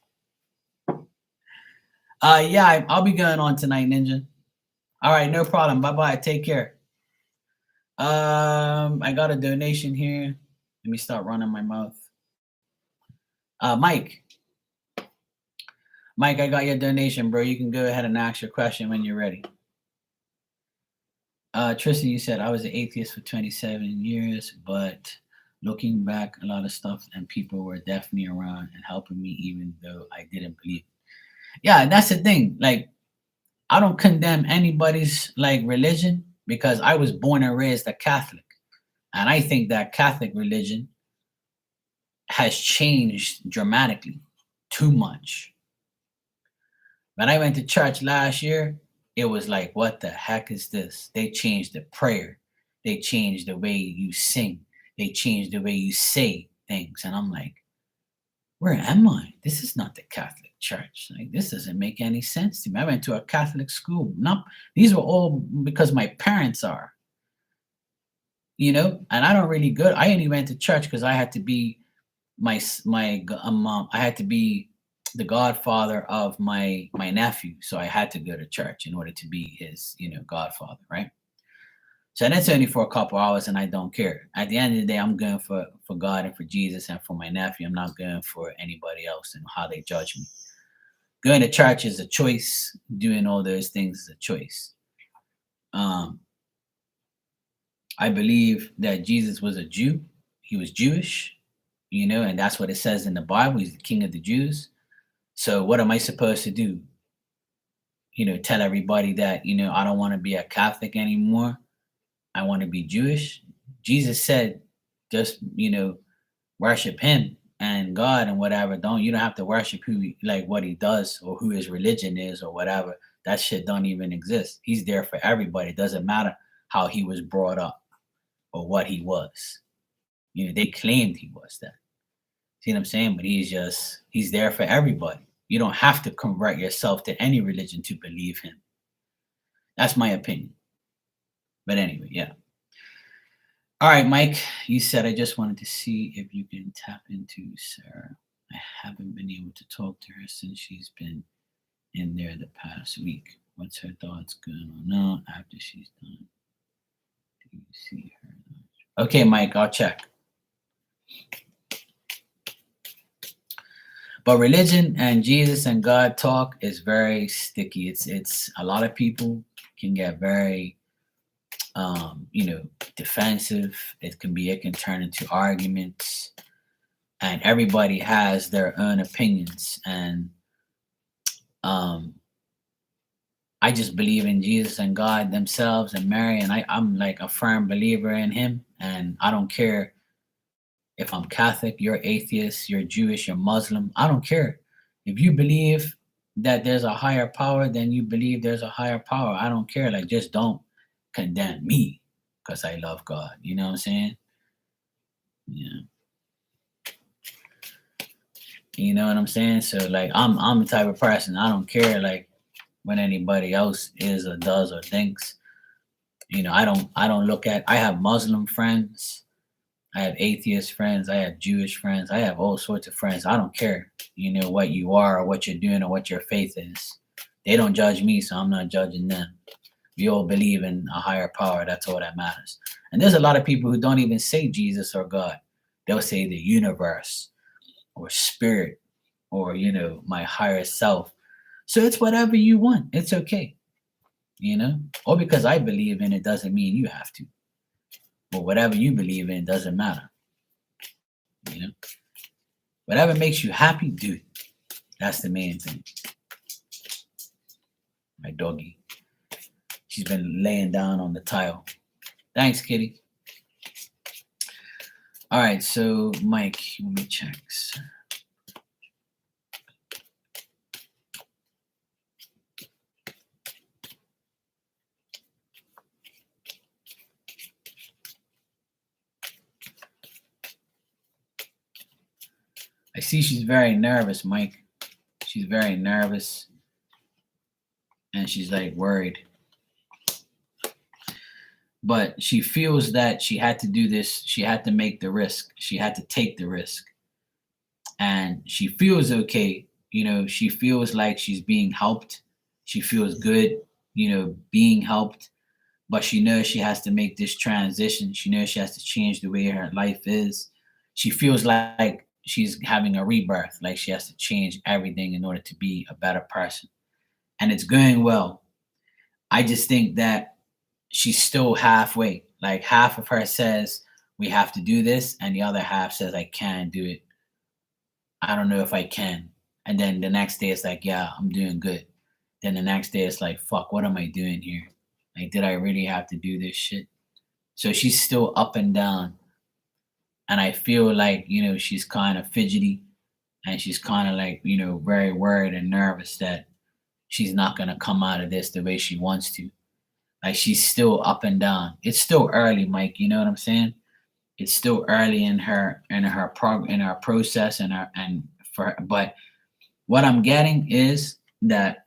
Yeah, I'll be going on tonight, Ninja. All right, no problem. Bye-bye. Take care. I got a donation here. Let me start running my mouth. Mike, I got your donation, bro. You can go ahead and ask your question when you're ready. Tristan, you said I was an atheist for 27 years, but looking back, a lot of stuff and people were definitely around and helping me, even though I didn't believe. Yeah, that's the thing. Like, I don't condemn anybody's religion because I was born and raised a Catholic, and I think that Catholic religion has changed dramatically, too much. When I went to church last year, it was like, what the heck is this? They changed the prayer. They changed the way you sing. They changed the way you say things. And I'm like, where am I? This is not the Catholic Church. Like, this doesn't make any sense to me. I went to a Catholic school. These were all because my parents are, and I don't really good. I only went to church because I had to be I had to be the godfather of my nephew, so I had to go to church in order to be his godfather, right? So that's only for a couple hours, and I don't care. At the end of the day, I'm going for God and for Jesus and for my nephew. I'm not going for anybody else and how they judge me. Going to church is a choice. Doing all those things is a choice. I believe that Jesus was a Jew. He was Jewish, and that's what it says in the Bible. He's the King of the Jews. So what am I supposed to do? Tell everybody that, I don't want to be a Catholic anymore. I want to be Jewish. Jesus said, just, worship him and God and whatever. You don't have to worship what he does or who his religion is or whatever. That shit don't even exist. He's there for everybody. It doesn't matter how he was brought up or what he was. They claimed he was that. See what I'm saying? But he's there for everybody. You don't have to convert yourself to any religion to believe him. That's my opinion. But anyway, yeah. All right, Mike, you said I just wanted to see if you can tap into Sarah. I haven't been able to talk to her since she's been in there the past week. What's her thoughts going on now after she's done? Do you see her? Okay, Mike, I'll check. But religion and Jesus and God talk is very sticky. It's a lot of people can get very defensive. It can turn into arguments, and everybody has their own opinions. And I just believe in Jesus and God themselves and Mary, and I'm like a firm believer in him. And I don't care if I'm Catholic, you're atheist, you're Jewish, you're Muslim. I don't care. If you believe that there's a higher power, then you believe there's a higher power. I don't care. Like, just don't condemn me because I love God. You know what I'm saying? Yeah. You know what I'm saying? So like, I'm the type of person, I don't care like what anybody else is or does or thinks. I don't look at. I have Muslim friends. I have atheist friends. I have Jewish friends. I have all sorts of friends. I don't care, what you are or what you're doing or what your faith is. They don't judge me, so I'm not judging them. We all believe in a higher power. That's all that matters. And there's a lot of people who don't even say Jesus or God. They'll say the universe or spirit or, my higher self. So it's whatever you want. It's okay. you know? Or because I believe in it doesn't mean you have to. But whatever you believe in doesn't matter, you know? Whatever makes you happy, do it. That's the main thing. My doggy. She's been laying down on the tile. Thanks, kitty. All right, so Mike, let me check. I see she's very nervous, Mike. She's very nervous and she's like worried. But she feels that she had to do this. She had to make the risk. She had to take the risk. And she feels okay. You know, she feels like she's being helped. She feels good, you know, being helped. But she knows she has to make this transition. She knows she has to change the way her life is. She feels like she's having a rebirth, like she has to change everything in order to be a better person. And it's going well. I just think that she's still halfway. Like half of her says we have to do this, and the other half says I can't do it. I don't know if I can. And then the next day it's like, yeah, I'm doing good. Then the next day it's like, fuck, what am I doing here? Like, did I really have to do this shit? So she's still up and down. And I feel like, you know, she's kind of fidgety and she's kind of like, you know, very worried and nervous that she's not going to come out of this the way she wants to. Like she's still up and down. It's still early, Mike. You know what I'm saying? It's still early in her process and her and for her, but what I'm getting is that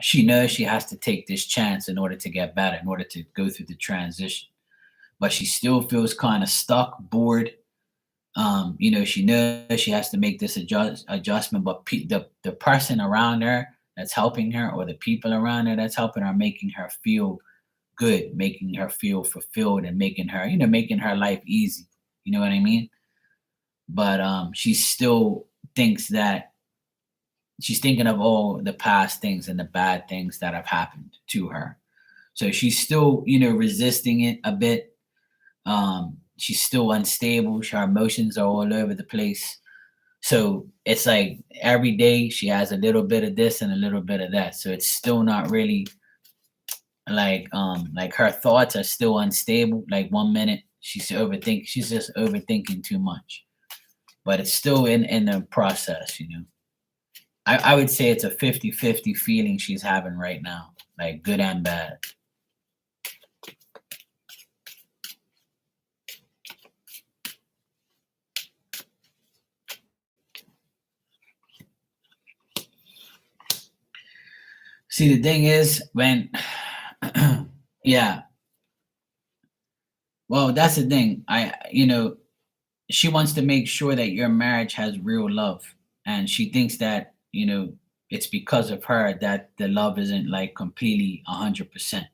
she knows she has to take this chance in order to get better, in order to go through the transition. But she still feels kind of stuck, bored. You know, she knows she has to make this adjustment, but the person around her that's helping her, or the people around her that's helping her, making her feel good, making her feel fulfilled, and making her, you know, making her life easy. You know what I mean? But she still thinks that she's thinking of all the past things and the bad things that have happened to her. So she's still, you know, resisting it a bit. She's still unstable. Her emotions are all over the place. So it's like every day she has a little bit of this and a little bit of that. So it's still not really like her thoughts are still unstable. Like one minute she's just overthinking too much. But it's still in the process, you know. I would say it's a 50-50 feeling she's having right now, like good and bad. See, the thing is, when, yeah, well, that's the thing. You know, she wants to make sure that your marriage has real love. And she thinks that, you know, it's because of her that the love isn't like completely 100%.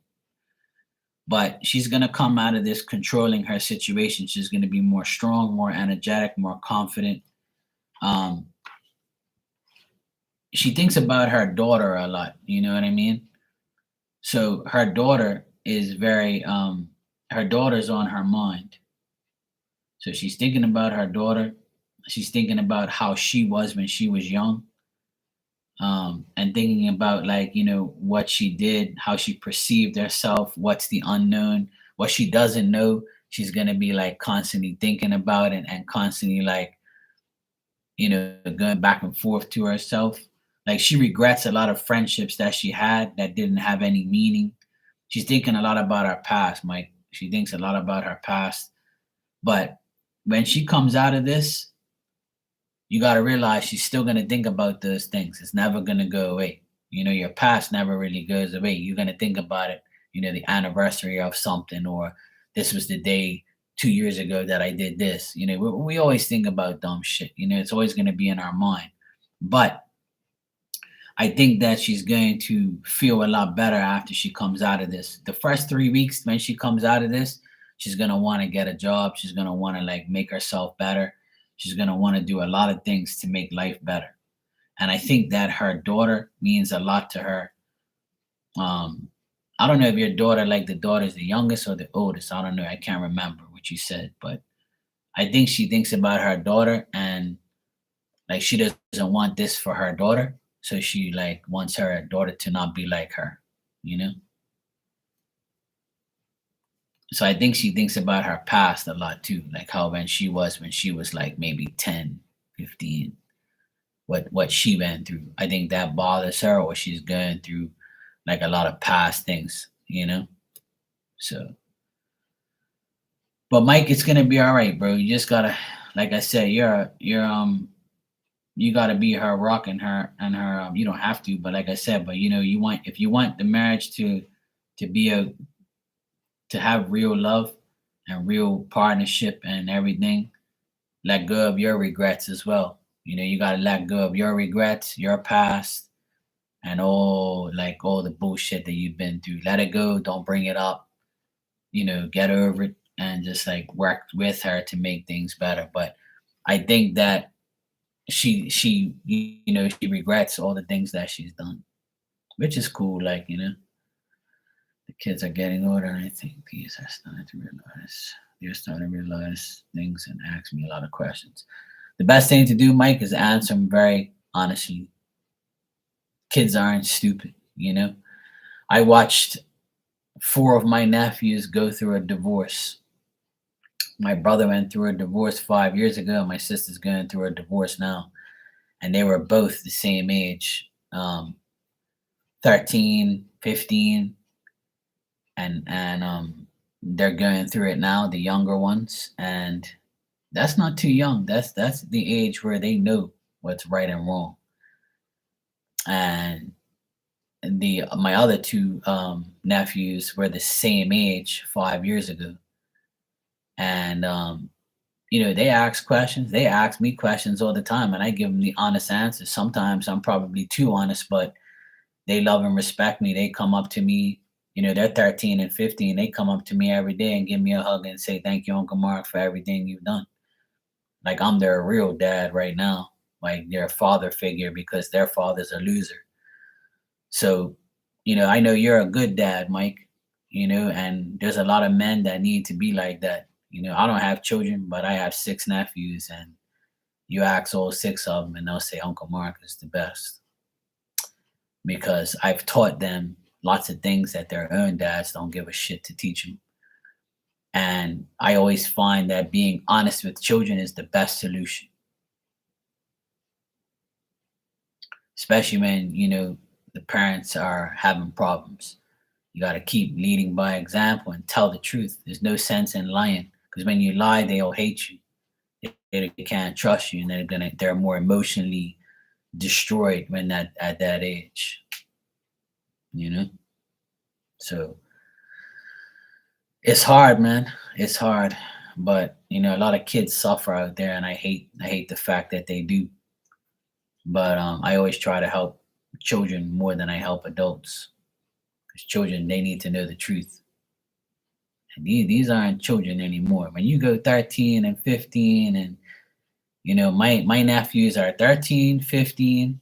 But she's going to come out of this controlling her situation. She's going to be more strong, more energetic, more confident. Um, she thinks about her daughter a lot. You know what I mean? So her daughter is her daughter's on her mind. So she's thinking about her daughter. She's thinking about how she was when she was young. And thinking about, like, you know, what she did, how she perceived herself, what's the unknown, what she doesn't know. She's gonna be like constantly thinking about it and constantly like, you know, going back and forth to herself. Like she regrets a lot of friendships that she had that didn't have any meaning. She's thinking a lot about her past, Mike. She thinks a lot about her past. But when she comes out of this, you got to realize she's still going to think about those things. It's never going to go away. You know, your past never really goes away. You're going to think about it, you know, the anniversary of something, or this was the day 2 years ago that I did this. You know, we always think about dumb shit. You know, it's always going to be in our mind. But I think that she's going to feel a lot better after she comes out of this. The first 3 weeks when she comes out of this, she's gonna want to get a job. She's gonna want to like make herself better. She's gonna want to do a lot of things to make life better. And I think that her daughter means a lot to her. Um, I don't know if your daughter, like the daughter's the youngest or the oldest. I don't know. I can't remember what you said, but I think she thinks about her daughter and like she doesn't want this for her daughter. So she like wants her daughter to not be like her, you know? So I think she thinks about her past a lot too, like how when she was like maybe 10, 15, what she went through. I think that bothers her or she's going through like a lot of past things, you know? So but Mike, it's gonna be all right, bro. You just gotta like I said, you gotta be her rock and her you don't have to, but like I said, but you know, you want if you want the marriage to be a to have real love and real partnership and everything, let go of your regrets as well. You know, you gotta let go of your regrets, your past, and all the bullshit that you've been through. Let it go. Don't bring it up. You know, get over it and just like work with her to make things better. But I think that she regrets all the things that she's done, which is cool. Like, you know, the kids are getting older, and I think these are starting to realize they're starting to realize things and ask me a lot of questions. The best thing to do, Mike, is answer them very honestly. Kids aren't stupid, you know. I watched four of my nephews go through a divorce. My brother went through a divorce 5 years ago. My sister's going through a divorce now, and they were both the same age, 13, 15, and they're going through it now, the younger ones, and that's not too young. That's the age where they know what's right and wrong. And the my other two nephews were the same age 5 years ago, and you know, they ask questions. They ask me questions all the time, and I give them the honest answers. Sometimes I'm probably too honest, but they love and respect me. They come up to me. You know, they're 13 and 15. They come up to me every day and give me a hug and say, "Thank you, Uncle Mark, for everything you've done." Like I'm their real dad right now, like their father figure because their father's a loser. So, you know, I know you're a good dad, Mike, you know, and there's a lot of men that need to be like that. You know, I don't have children, but I have six nephews, and you ask all six of them, and they'll say Uncle Mark is the best because I've taught them lots of things that their own dads don't give a shit to teach them. And I always find that being honest with children is the best solution, especially when, you know, the parents are having problems. You got to keep leading by example and tell the truth. There's no sense in lying because when you lie, they'll hate you. They can't trust you, and they're more emotionally destroyed when that at that age. You know, so it's hard, man. It's hard, but you know, a lot of kids suffer out there, and I hate the fact that they do. But I always try to help children more than I help adults because children they need to know the truth. And these aren't children anymore. When you go 13 and 15 and you know, my nephews are 13, 15,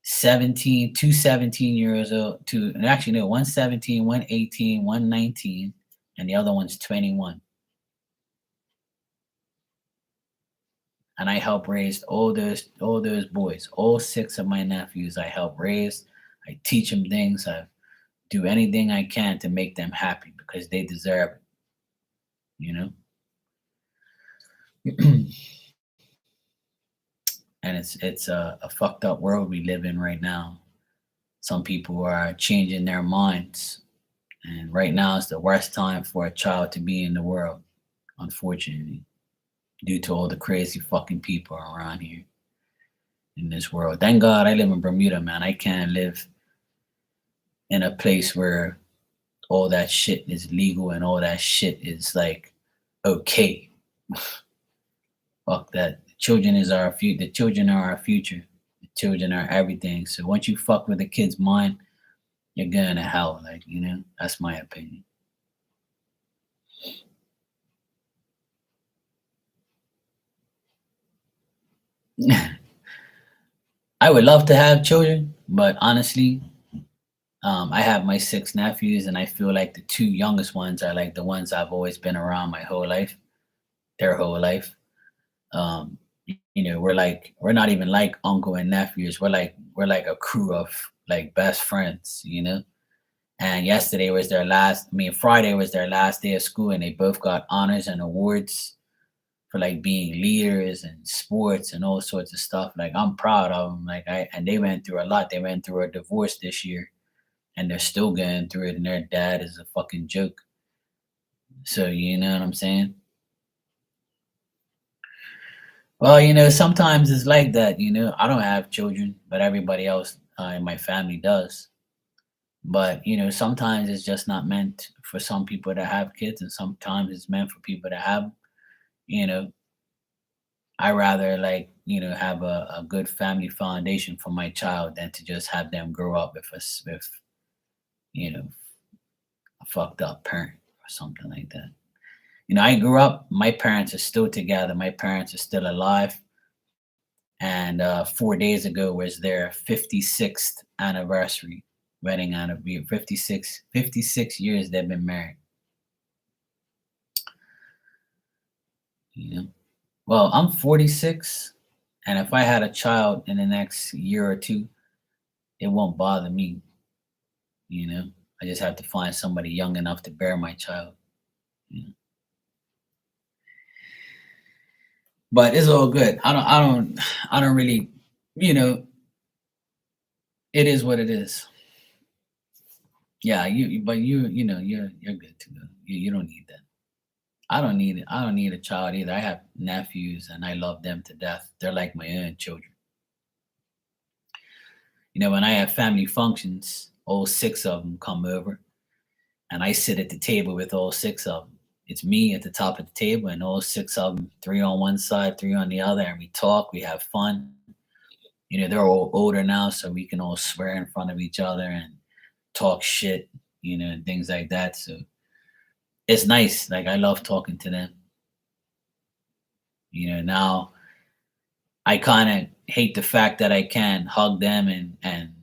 17, two 17 years old, two and actually no, one 17, one 18, one 19, and the other one's 21. And I help raise all those boys, all six of my nephews I help raise. I teach them things. I do anything I can to make them happy because they deserve it, you know? And it's a fucked up world we live in right now. Some people are changing their minds. And right now is the worst time for a child to be in the world, unfortunately, due to all the crazy fucking people around here in this world. Thank God I live in Bermuda, man. I can't live in a place where all that shit is legal and all that shit is like okay. Fuck that. The children are our future. The children are everything. So once you fuck with a kid's mind, you're going to hell. Like, you know, that's my opinion. I would love to have children, but honestly, I have my 6 nephews, and I feel like the 2 youngest ones are like the ones I've always been around my whole life, their whole life. We're not even like uncle and nephews. We're like a crew of like best friends, you know. And yesterday was their last. I mean, Friday was their last day of school, and they both got honors and awards for like being leaders and sports and all sorts of stuff. Like I'm proud of them. And they went through a lot. They went through a divorce this year, and they're still going through it. And their dad is a fucking joke. So you know what I'm saying? Well, sometimes it's like that. I don't have children, but everybody else in my family does. But sometimes it's just not meant for some people to have kids, and sometimes it's meant for people to have. You know, I rather have a good family foundation for my child than to just have them grow up with you know a fucked up parent or something like that. I grew up. My parents are still together. My parents are still alive. And 4 days ago was their 56th anniversary, wedding anniversary. 56 years they've been married. You know, well, I'm 46, and if I had a child in the next year or two, it won't bother me. You know, I just have to find somebody young enough to bear my child. You know? But it's all good. I don't really. You know, it is what it is. Yeah, but you're good to go. You don't need that. I don't need it. I don't need a child either. I have nephews and I love them to death. They're like my own children. When I have family functions, all 6 of them come over and I sit at the table with all 6 of them. It's me at the top of the table and all 6 of them, 3 on one side, 3 on the other, and we talk, we have fun. They're all older now, so we can all swear in front of each other and talk shit, and things like that. So it's nice. Like I love talking to them. Now I kind of hate the fact that I can't hug them and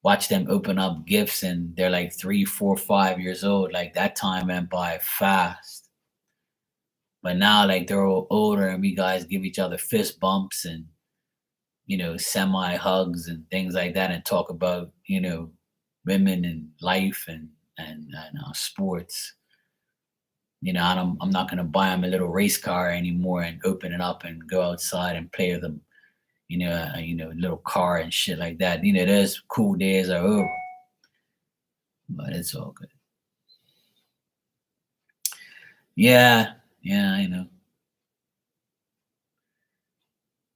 watch them open up gifts and they're like 3, 4, 5 years old. Like that time went by fast. But now like they're all older and we guys give each other fist bumps and semi hugs and things like that and talk about women and life and sports. I'm not gonna buy them a little race car anymore and open it up and go outside and play with them little car and shit like that. Those cool days are over, but it's all good. Yeah, yeah, I know.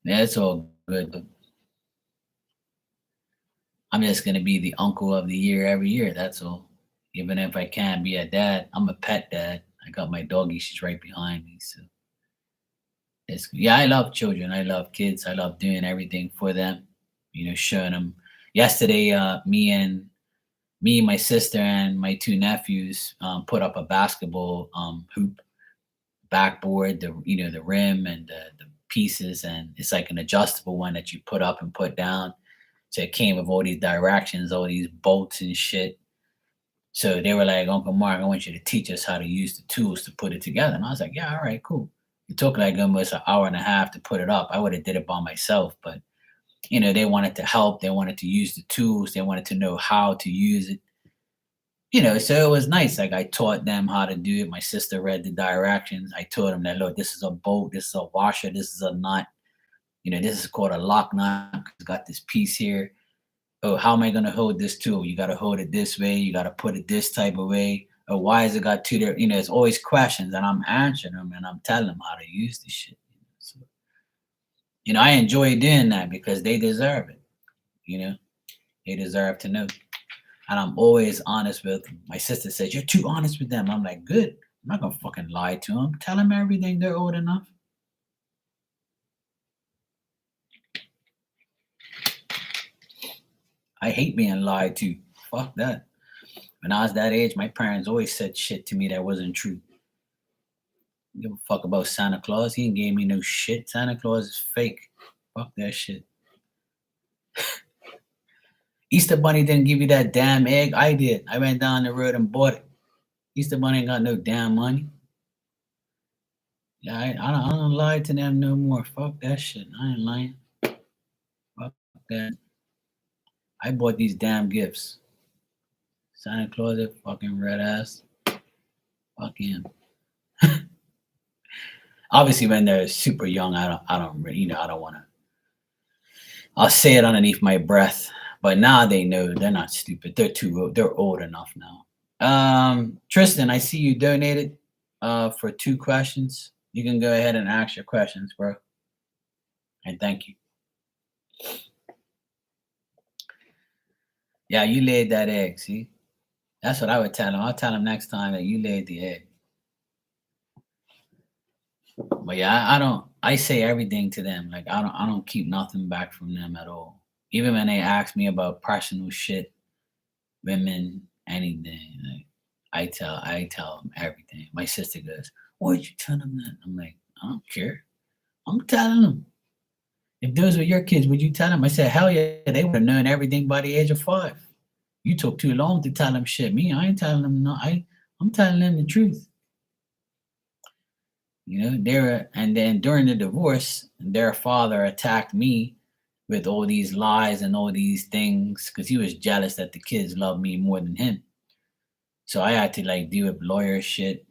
Yeah, it's all good. But I'm just gonna be the uncle of the year every year. That's all. Even if I can't be a dad, I'm a pet dad. I got my doggy. She's right behind me. So yeah, I love children. I love kids. I love doing everything for them. Showing them. Yesterday, me, my sister, and my 2 nephews put up a basketball hoop backboard, the rim and the pieces, and it's like an adjustable one that you put up and put down. So it came with all these directions, all these bolts and shit. So they were like, Uncle Mark, I want you to teach us how to use the tools to put it together. And I was like, yeah, all right, cool. It took like almost an hour and a half to put it up. I would have did it by myself, but they wanted to help. They wanted to use the tools. They wanted to know how to use it. So it was nice. Like I taught them how to do it. My sister read the directions. I told them that, look, this is a bolt, this is a washer, this is a nut. This is called a lock nut. It's got this piece here. Oh, how am I going to hold this tool? You got to hold it this way. You got to put it this type of way. Or why is it got two there? It's always questions, and I'm answering them and I'm telling them how to use this shit. So, I enjoy doing that because they deserve it. You know, they deserve to know. And I'm always honest with them. My sister says, you're too honest with them. I'm like, good. I'm not going to fucking lie to them. Tell them everything. They're old enough. I hate being lied to. Fuck that. When I was that age, my parents always said shit to me that wasn't true. Give a fuck about Santa Claus. He ain't gave me no shit. Santa Claus is fake. Fuck that shit. Easter Bunny didn't give you that damn egg. I did. I went down the road and bought it. Easter Bunny ain't got no damn money. Yeah, I don't lie to them no more. Fuck that shit. I ain't lying. Fuck that. I bought these damn gifts. Santa Claus, that fucking red ass. Fuck him. Obviously, when they're super young, I don't really, I don't want to. I'll say it underneath my breath. But now they know they're not stupid. They're too old. They're old enough now. Tristan, I see you donated for 2 questions. You can go ahead and ask your questions, bro. And thank you. Yeah, you laid that egg, see? That's what I would tell him. I'll tell him next time that you laid the egg. But yeah, I say everything to them. Like I don't keep nothing back from them at all. Even when they ask me about personal shit, women, anything, like I tell them everything. My sister goes, "Why'd you tell them that?" I'm like, I don't care. I'm telling them. If those were your kids, would you tell them? I said, hell yeah, they would have known everything by the age of 5. You took too long to tell them shit. Me, I ain't telling them no. I'm telling them the truth. And then during the divorce, their father attacked me with all these lies and all these things because he was jealous that the kids loved me more than him. So I had to like deal with lawyer shit,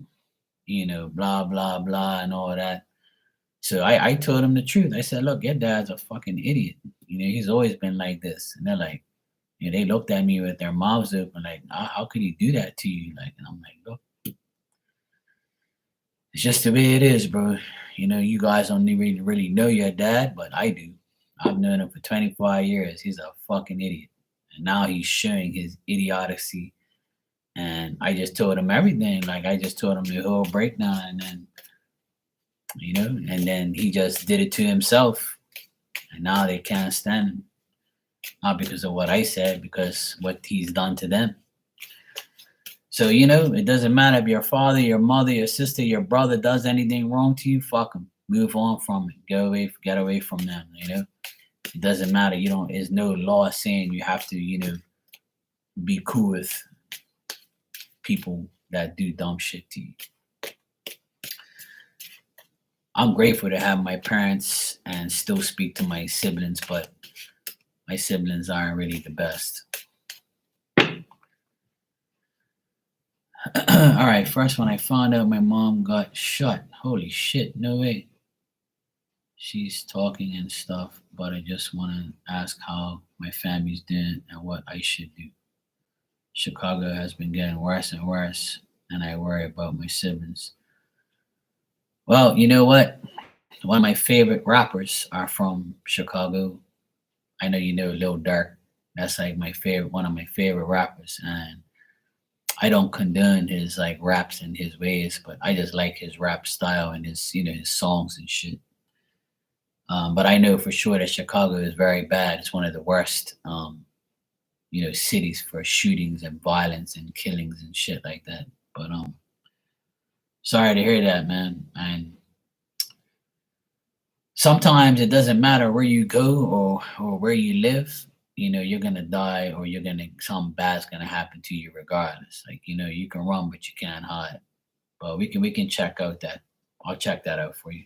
blah blah blah and all that. So I told him the truth. I said, look, your dad's a fucking idiot. He's always been like this. And they're like, they looked at me with their mouths open, like, how could he do that to you? Like, and I'm like, look, it's just the way it is, bro. You guys don't really know your dad, but I do. I've known him for 25 years. He's a fucking idiot. And now he's showing his idiocy. And I just told him everything. Like, I just told him the whole breakdown. And then, and then he just did it to himself. And now they can't stand him. Not because of what I said, because what he's done to them. So, it doesn't matter if your father, your mother, your sister, your brother does anything wrong to you, fuck them. Move on from it. Get away from them, It doesn't matter. There's no law saying you have to, be cool with people that do dumb shit to you. I'm grateful to have my parents and still speak to my siblings, but my siblings aren't really the best. All right, first one, I found out my mom got shot. Holy shit, no way. She's talking and stuff, but I just want to ask how my family's doing and what I should do. Chicago has been getting worse and worse, and I worry about my siblings. Well, you know what? One of my favorite rappers are from Chicago. I know you know Lil Durk. That's like one of my favorite rappers, and I don't condone his like raps and his ways, but I just like his rap style and his his songs and shit. But I know for sure that Chicago is very bad. It's one of the worst, cities for shootings and violence and killings and shit like that. But sorry to hear that, man. And sometimes it doesn't matter where you go or where you live. You're gonna die or something bad's gonna happen to you regardless. Like you can run but you can't hide. But we can check out that. I'll check that out for you.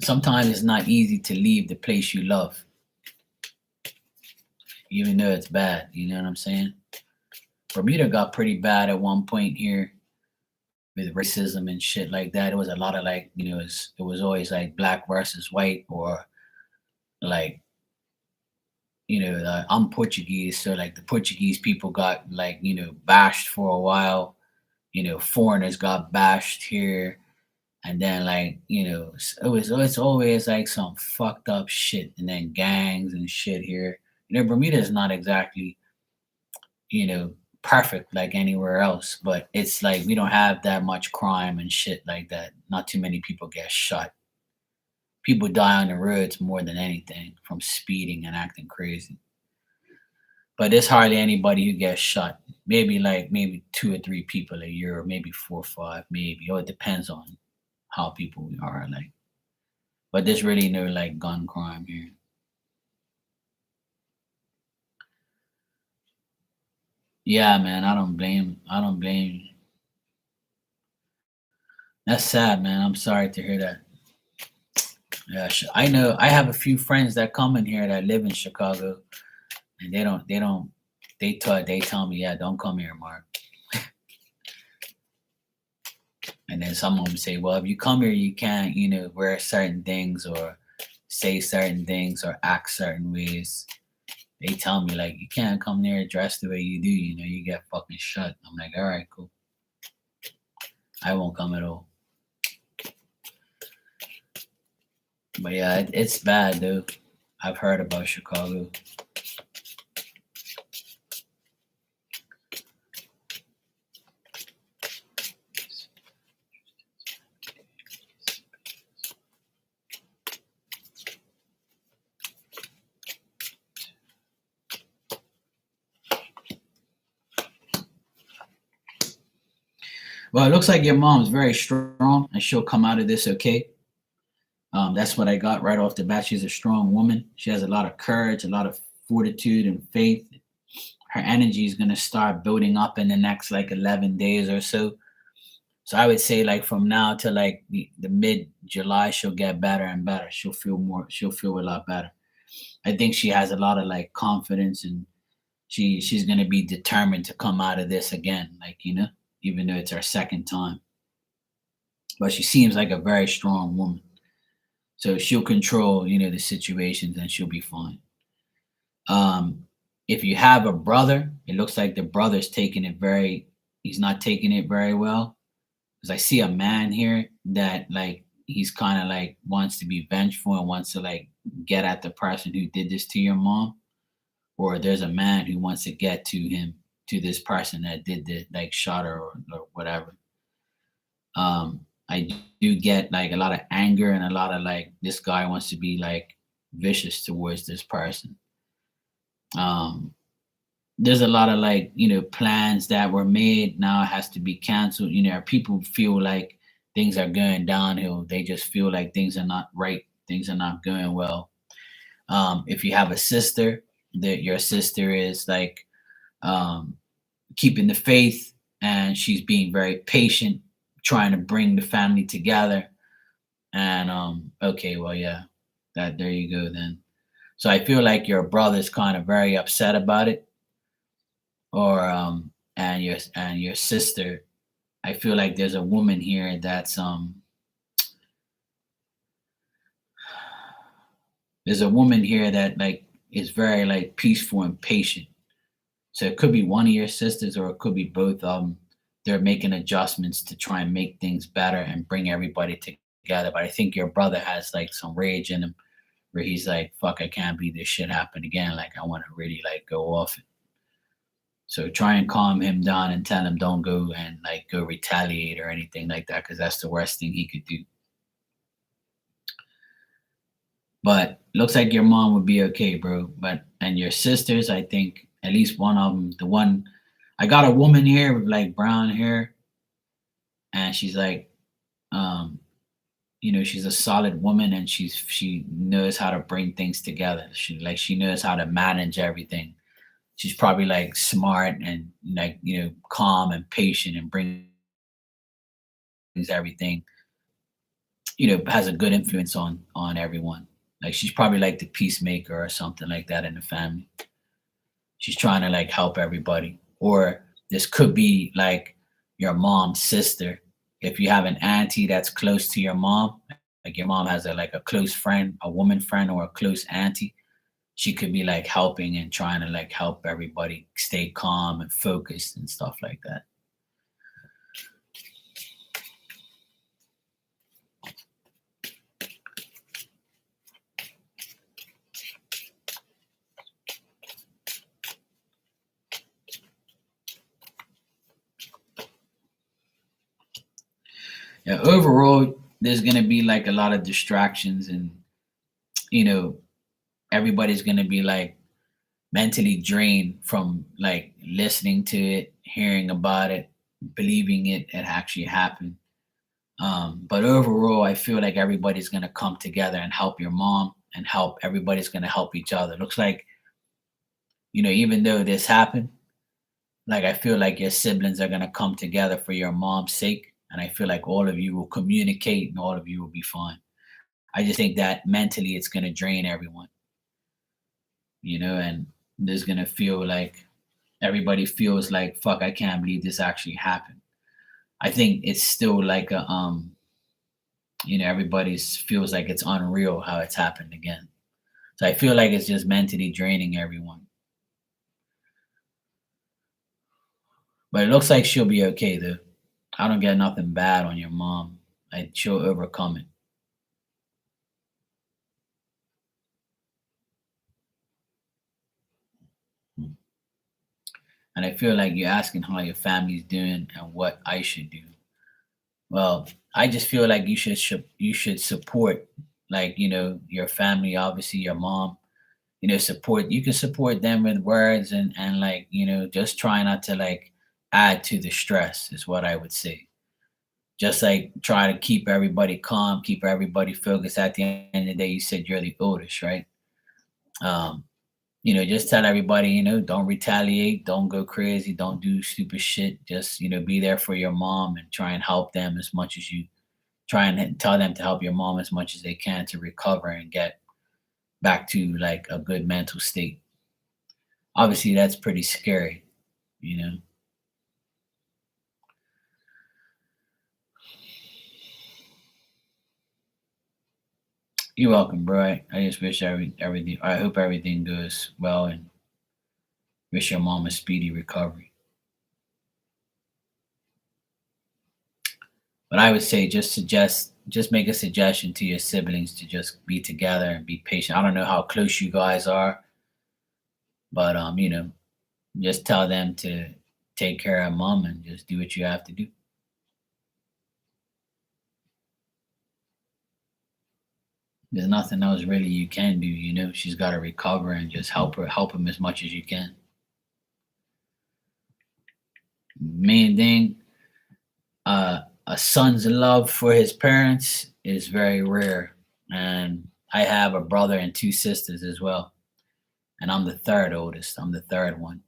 Sometimes it's not easy to leave the place you love, even though it's bad. You know what I'm saying? Bermuda got pretty bad at one point here with racism and shit like that. It was a lot of like, it was always like black versus white or like, I'm Portuguese. So like the Portuguese people got like, bashed for a while. Foreigners got bashed here. And then like, it's always like some fucked up shit and then gangs and shit here. Bermuda is not exactly, perfect like anywhere else, but it's like we don't have that much crime and shit like that. Not too many people get shot. People die on the roads more than anything from speeding and acting crazy. But there's hardly anybody who gets shot. Maybe 2 or 3 people a year, or maybe 4 or 5, maybe. Or it depends on how people are like. but there's really no like gun crime here. Yeah, man, I don't blame you. That's sad, man. I'm sorry to hear that. Yeah, I know. I have a few friends that come in here that live in Chicago, and they tell me, yeah, don't come here, Mark. And then some of them say, well, if you come here, you can't, wear certain things or say certain things or act certain ways. They tell me like you can't come there dressed the way you do, you get fucking shut. I'm like, all right, cool. I won't come at all. But yeah, it's bad, though. I've heard about Chicago. Well, it looks like your mom's very strong and she'll come out of this okay. That's what I got right off the bat. She's a strong woman. She has a lot of courage, a lot of fortitude and faith. Her energy is going to start building up in the next like 11 days or so. So I would say like from now to like the mid July, she'll get better and better. She'll feel a lot better. I think she has a lot of like confidence and she's gonna be determined to come out of this again, like, even though it's her second time. But she seems like a very strong woman. So she'll control, the situations and she'll be fine. Um, if you have a brother, it looks like the brother's taking it he's not taking it very well. Because I see a man here that like he's kind of like wants to be vengeful and wants to like get at the person who did this to your mom. Or there's a man who wants to get to this person that did the like shot her or whatever. I do get like a lot of anger and a lot of like this guy wants to be like vicious towards this person. Um, there's a lot of like plans that were made now has to be canceled. People feel like things are going downhill. They just feel like things are not right. Things are not going well. If you have a sister, that your sister is like um, keeping the faith and she's being very patient, trying to bring the family together. And okay, well, yeah, that there you go then. So I feel like your brother's kind of very upset about it, or and your sister. I feel like there's a woman here that's there's a woman here that like is very like peaceful and patient. So it could be one of your sisters or it could be both of them. They're making adjustments to try and make things better and bring everybody together. But I think your brother has like some rage in him where he's like, fuck, I can't believe this shit happened again. Like I want to really like go off it. So try and calm him down and tell him don't go and like go retaliate or anything like that, because that's the worst thing he could do. But looks like your mom would be okay, bro. But and your sisters, I think at least one of them, the one I got a woman here with like brown hair, and she's like, um, she's a solid woman, and she knows how to bring things together. She knows how to manage everything. She's probably like smart and like calm and patient and brings everything. Has a good influence on everyone. Like she's probably like the peacemaker or something like that in the family. She's trying to like help everybody. Or this could be like your mom's sister. If you have an auntie that's close to your mom, like your mom has a close friend, a woman friend or a close auntie, she could be like helping and trying to like help everybody stay calm and focused and stuff like that. Yeah, overall, there's gonna be like a lot of distractions, and you know, everybody's gonna be like mentally drained from like listening to it, hearing about it, believing it actually happened. But overall, I feel like everybody's gonna come together and help your mom and help everybody's gonna help each other. Looks like, even though this happened, like I feel like your siblings are gonna come together for your mom's sake. And I feel like all of you will communicate and all of you will be fine. I just think that mentally it's gonna drain everyone, and there's gonna feel like everybody feels like, fuck, I can't believe this actually happened. I think it's still like everybody's feels like it's unreal how it's happened again. So I feel like it's just mentally draining everyone. But it looks like she'll be okay though. I don't get nothing bad on your mom. Like she'll overcome it. And I feel like you're asking how your family's doing and what I should do. Well, I just feel like you should support, like, your family, obviously your mom, support, you can support them with words and like, just try not to like add to the stress is what I would say. Just like try to keep everybody calm, keep everybody focused. At the end of the day, you said you're the oldest, right? Um, just tell everybody, don't retaliate, don't go crazy, don't do stupid shit. Just, be there for your mom and try and help them as much as you try and tell them to help your mom as much as they can to recover and get back to like a good mental state. Obviously, that's pretty scary, you know. You're welcome, bro. I just wish everything. I hope everything goes well and wish your mom a speedy recovery. But I would say just make a suggestion to your siblings to just be together and be patient. I don't know how close you guys are, but just tell them to take care of mom and just do what you have to do. There's nothing else really you can do. She's got to recover and just help him as much as you can. Main thing, a son's love for his parents is very rare, and I have a brother and two sisters as well, and I'm the third oldest. I'm the third one.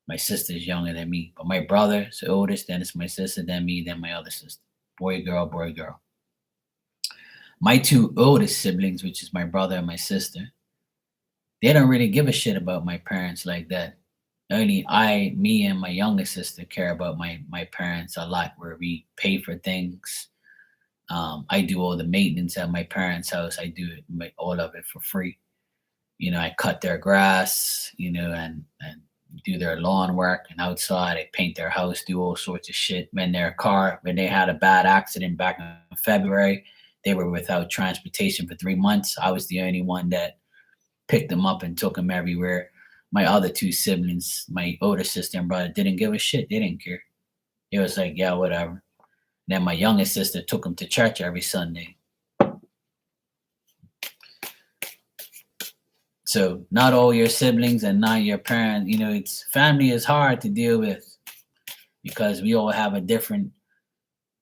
My sister's younger than me, but my brother's the oldest. Then it's my sister, then me, then my other sister. Boy, girl, boy, girl. My two oldest siblings, which is my brother and my sister, they don't really give a shit about my parents like that. Only me and my youngest sister care about my parents a lot, where we pay for things. I do all the maintenance at my parents' house. I do all of it for free. I cut their grass, and do their lawn work and outside. I paint their house, do all sorts of shit. When they had a bad accident back in February, they were without transportation for 3 months. I was the only one that picked them up and took them everywhere. My other two siblings, my older sister and brother, didn't give a shit. They didn't care. It was like, yeah, whatever. Then my youngest sister took them to church every Sunday. So not all your siblings and not your parent, it's family is hard to deal with because we all have a different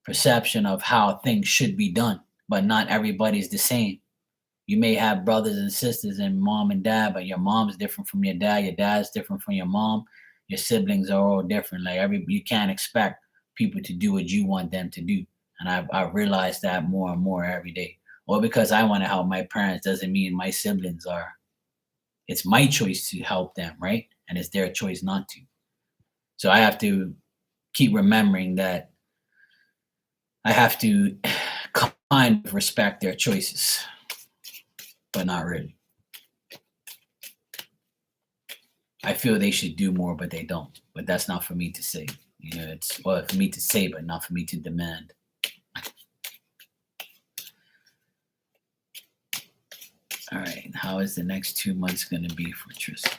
perception of how things should be done, but not everybody's the same. You may have brothers and sisters and mom and dad, but your mom's different from your dad's different from your mom. Your siblings are all different. Like you can't expect people to do what you want them to do. And I've realized that more and more every day. Or because I want to help my parents doesn't mean my siblings are. It's my choice to help them, right? And it's their choice not to. So I have to keep remembering that I have to kind of respect their choices, but not really. I feel they should do more, but they don't. But that's not for me to say. It's well for me to say, but not for me to demand. All right. How is the next 2 months going to be for Tristan?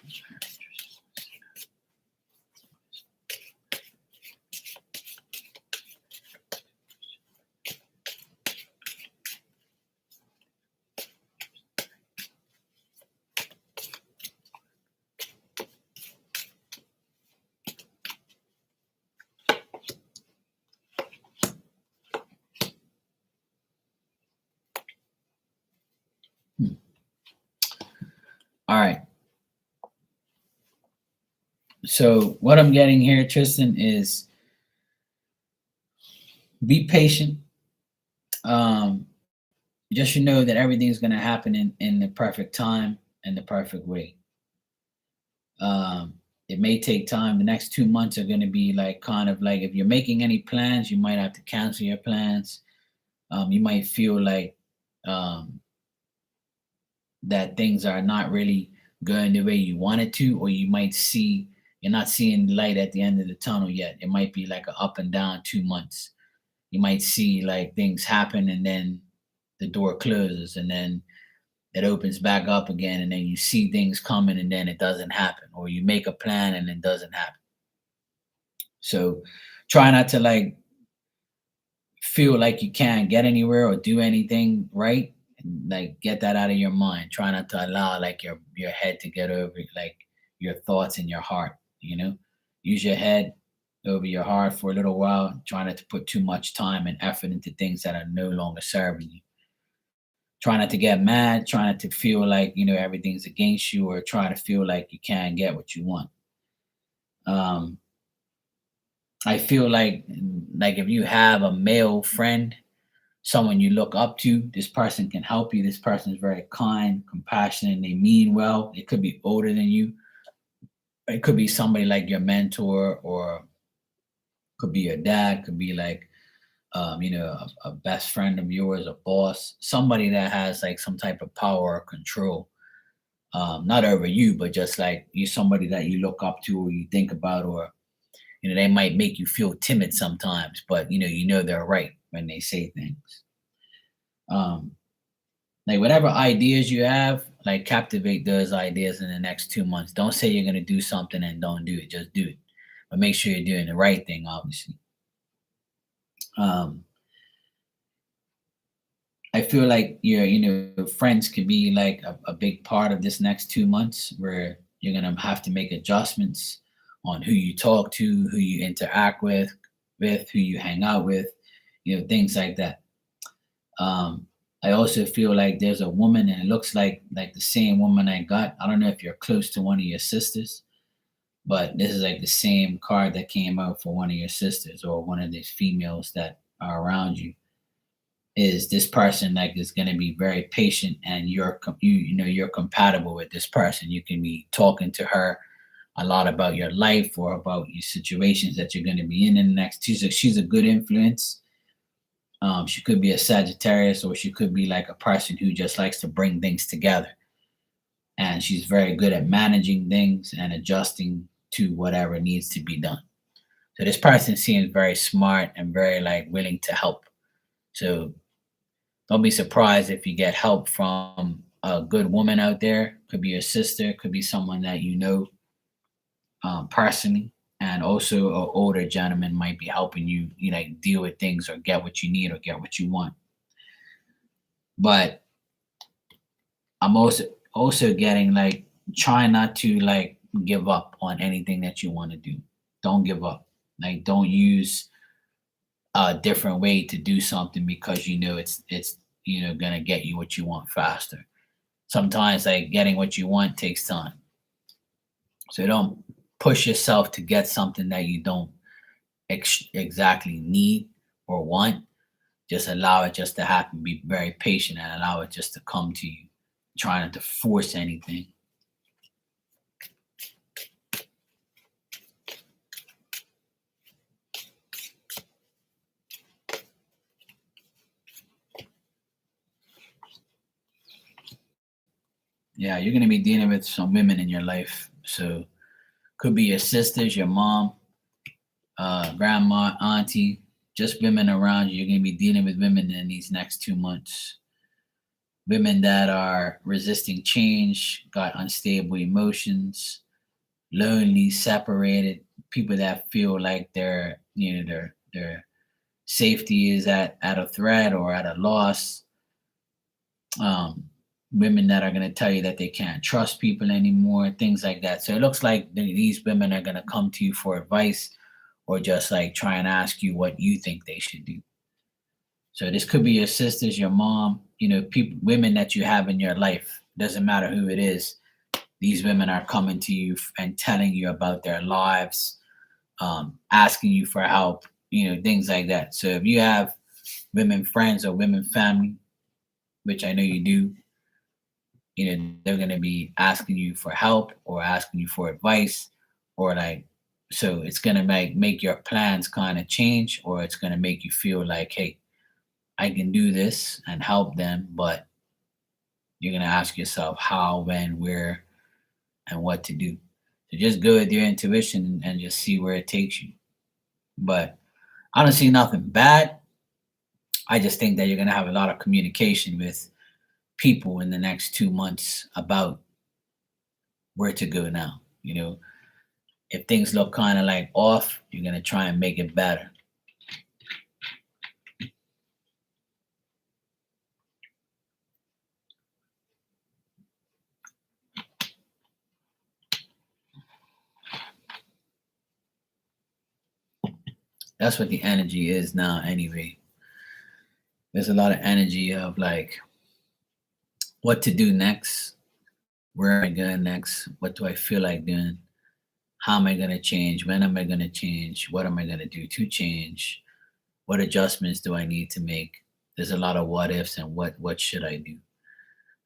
So what I'm getting here, Tristan, is be patient. Um, just you know that everything's gonna happen in the perfect time and the perfect way. Um, it may take time. The next 2 months are gonna be like kind of like if you're making any plans, you might have to cancel your plans. You might feel like um, that things are not really going the way you want it to, or you might see you're not seeing the light at the end of the tunnel yet. It might be like a up and down 2 months. You might see like things happen and then the door closes and then it opens back up again and then you see things coming and then it doesn't happen, or you make a plan and it doesn't happen. So try not to like feel like you can't get anywhere or do anything right, and like get that out of your mind. Try not to allow like your head to get over like your thoughts and your heart, you know. Use your head over your heart for a little while. Try not to put too much time and effort into things that are no longer serving you. Try not to get mad. Try not to feel like everything's against you, or try to feel like you can't get what you want. um I feel like if you have a male friend, someone you look up to, this person can help you. This person is very kind, compassionate, and they mean well. It could be older than you. It could be somebody like your mentor, or could be your dad, could be like a best friend of yours, a boss, somebody that has like some type of power or control, not over you, but just like you, somebody that you look up to or you think about, or they might make you feel timid sometimes, but they're right when they say things. Um, like whatever ideas you have, like captivate those ideas in the next 2 months. Don't say you're gonna do something and don't do it. Just do it, but make sure you're doing the right thing. Obviously, um, I feel like your friends could be like a big part of this next 2 months, where you're gonna have to make adjustments on who you talk to, who you interact with who you hang out with, things like that. Um, I also feel like there's a woman, and it looks like the same woman I got. I don't know if you're close to one of your sisters, but this is like the same card that came out for one of your sisters or one of these females that are around you. Is this person like is going to be very patient, and you're compatible with this person. You can be talking to her a lot about your life or about your situations that you're going to be in the next. She's a good influence. She could be a Sagittarius, or she could be like a person who just likes to bring things together. And she's very good at managing things and adjusting to whatever needs to be done. So this person seems very smart and very like willing to help. So don't be surprised if you get help from a good woman out there. Could be your sister, could be someone that you know personally. And also, an older gentleman might be helping you, like deal with things or get what you need or get what you want. But I'm also getting like try not to like give up on anything that you want to do. Don't give up. Like don't use a different way to do something because it's gonna get you what you want faster. Sometimes like getting what you want takes time. So don't push yourself to get something that you don't exactly need or want. Just allow it just to happen. Be very patient and allow it just to come to you. Try not to force anything. Yeah, you're gonna be dealing with some women in your life. So could be your sisters, your mom, grandma, auntie, just women around you. You're gonna be dealing with women in these next 2 months. Women that are resisting change, got unstable emotions, lonely, separated, people that feel like their safety is at a threat or at a loss. Um, Women that are going to tell you that they can't trust people anymore, things like that. So it looks like these women are going to come to you for advice, or just like try and ask you what you think they should do. So this could be your sisters, your mom, people, women that you have in your life. Doesn't matter who it is. These women are coming to you and telling you about their lives, asking you for help, things like that. So if you have women friends or women family, which I know you do, they're going to be asking you for help or asking you for advice, or like, so it's going to make your plans kind of change, or it's going to make you feel like, hey, I can do this and help them, but you're going to ask yourself how, when, where, and what to do. So just go with your intuition and just see where it takes you. But I don't see nothing bad. I just think that you're going to have a lot of communication with people in the next 2 months about where to go now. If things look kind of like off, you're going to try and make it better. That's what the energy is now, anyway. There's a lot of energy of like what to do next, where am I going next, what do I feel like doing, how am I going to change, when am I going to change, what am I going to do to change, what adjustments do I need to make. There's a lot of what ifs and what should I do.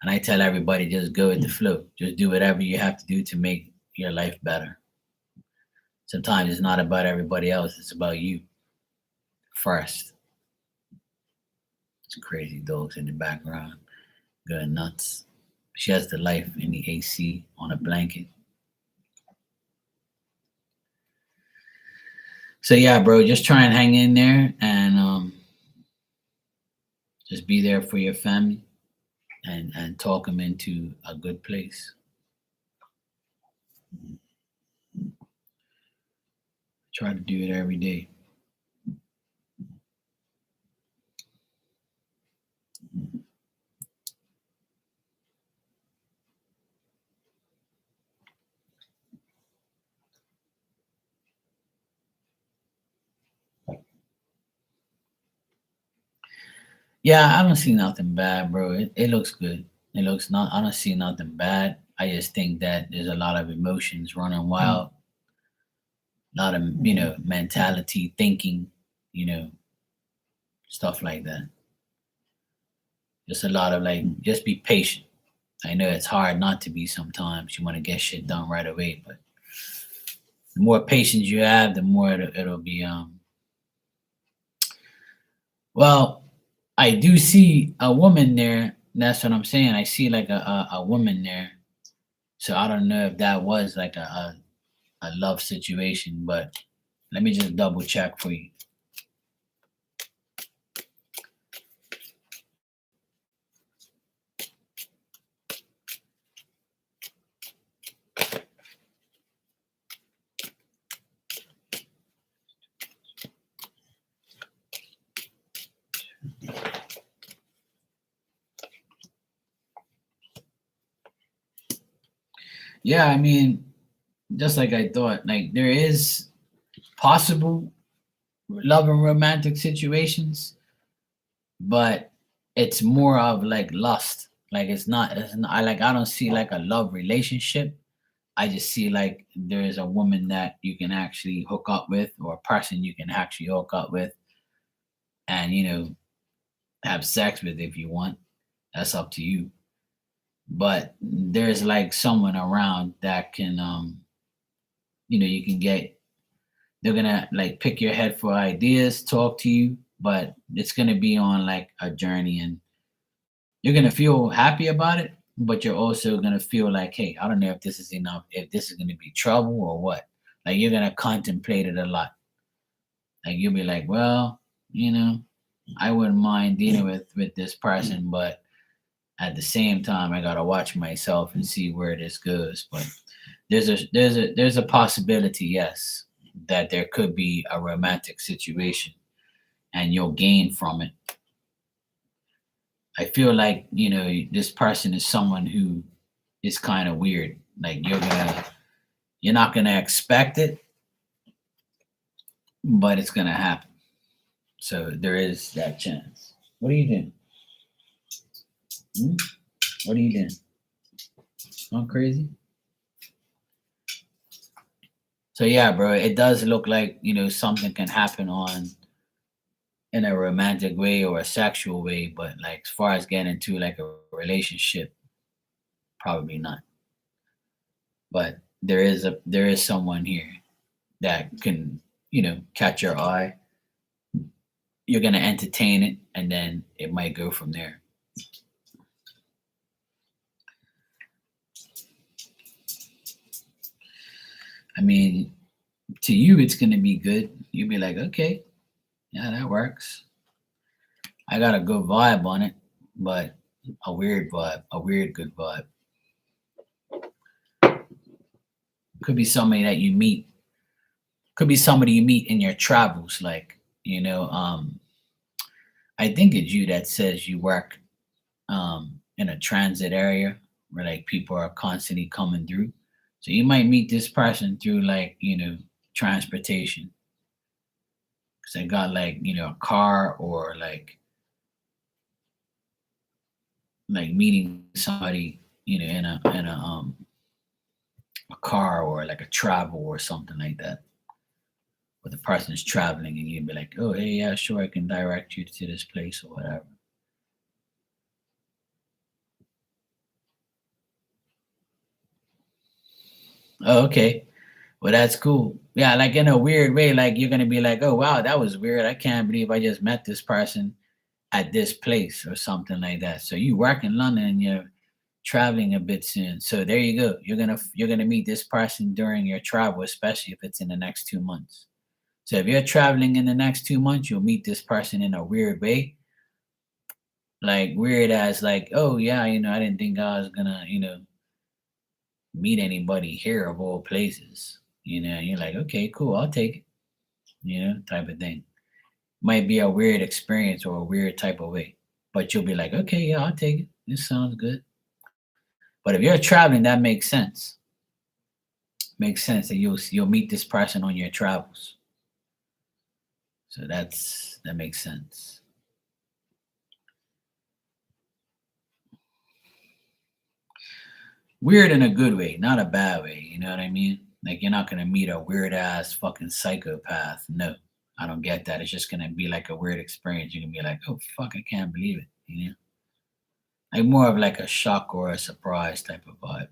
And I tell everybody, just go with the flow. Just do whatever you have to do to make your life better. Sometimes it's not about everybody else, it's about you first. It's crazy dogs in the background going nuts. She has the life in the AC on a blanket. So yeah, bro, just try and hang in there and just be there for your family and talk them into a good place. Try to do it every day. Yeah, I don't see nothing bad, bro. It looks good. It looks not. I don't see nothing bad. I just think that there's a lot of emotions running wild, a lot of mentality, thinking, you know, stuff like that. Just a lot of like, just be patient. I know it's hard not to be sometimes. You want to get shit done right away, but the more patience you have, the more it'll be. Well, I do see a woman there. That's what I'm saying. I see like a woman there. So I don't know if that was like a love situation, but let me just double check for you. Yeah, I mean, just like I thought, like there is possible love and romantic situations, but it's more of like lust. Like it's not I don't see like a love relationship. I just see like there is a woman that you can actually hook up with, or a person you can actually hook up with and have sex with if you want. That's up to you. But there's like someone around that can you can get, they're gonna like pick your head for ideas, talk to you, but it's gonna be on like a journey, and you're gonna feel happy about it, but you're also gonna feel like, hey, I don't know if this is enough, if this is gonna be trouble or what. Like you're gonna contemplate it a lot. Like you'll be like, well, I wouldn't mind dealing with this person, but at the same time, I gotta watch myself and see where this goes. But there's a possibility, yes, that there could be a romantic situation and you'll gain from it. I feel like, this person is someone who is kind of weird. Like you're not gonna expect it, but it's gonna happen. So there is that chance. What are you doing? Hmm? What are you doing? Going crazy? So yeah, bro, it does look like, something can happen on in a romantic way or a sexual way, but like as far as getting into like a relationship, probably not. But there is someone here that can, catch your eye. You're gonna entertain it, and then it might go from there. I mean, to you, it's gonna be good. You'll be like, okay, yeah, that works. I got a good vibe on it, but a weird vibe, a weird good vibe. Could be somebody that you meet. Could be somebody you meet in your travels. Like, I think it's you that says you work in a transit area where like people are constantly coming through. So you might meet this person through like, transportation. Because they got like, a car or like meeting somebody, in a car or like a travel or something like that. Where the person is traveling and you'd be like, oh hey, yeah, sure, I can direct you to this place or whatever. Oh, okay. Well, that's cool. Yeah, like in a weird way, like you're gonna be like, "Oh wow, that was weird. I can't believe I just met this person at this place or something like that." So you work in London and you're traveling a bit soon. So there you go. You're gonna meet this person during your travel, especially if it's in the next 2 months. So if you're traveling in the next 2 months, you'll meet this person in a weird way, like weird as like, "Oh yeah, I didn't think I was gonna, meet anybody here of all places." And you're like, "Okay, cool, I'll take it." Type of thing. Might be a weird experience or a weird type of way, but you'll be like, okay, yeah, I'll take it. This sounds good. But if you're traveling, that makes sense. Makes sense that you'll meet this person on your travels. So that makes sense. Weird in a good way, not a bad way. You know what I mean? Like you're not gonna meet a weird ass fucking psychopath. No, I don't get that. It's just gonna be like a weird experience. You're gonna be like, oh fuck, I can't believe it. Like more of like a shock or a surprise type of vibe.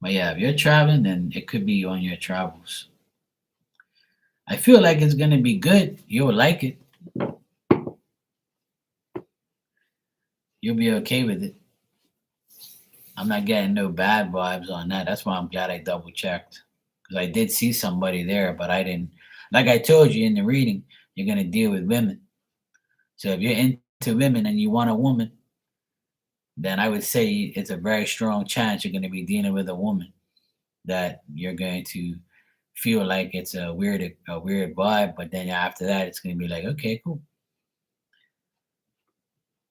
But yeah, if you're traveling, then it could be on your travels. I feel like it's gonna be good. You'll like it. You'll be okay with it. I'm not getting no bad vibes on that. That's why I'm glad I double checked. Because I did see somebody there, but I didn't. Like I told you in the reading, you're gonna deal with women. So if you're into women and you want a woman, then I would say it's a very strong chance you're gonna be dealing with a woman that you're going to feel like it's a weird vibe, but then after that it's gonna be like, okay, cool.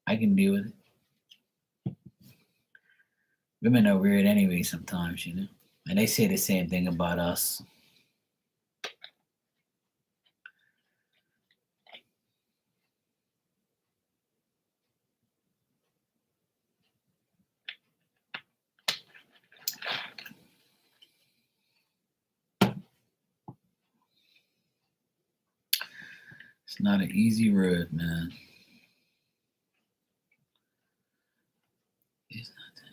I can deal with it. Women are weird anyway sometimes. And they say the same thing about us. It's not an easy road, man. It's not that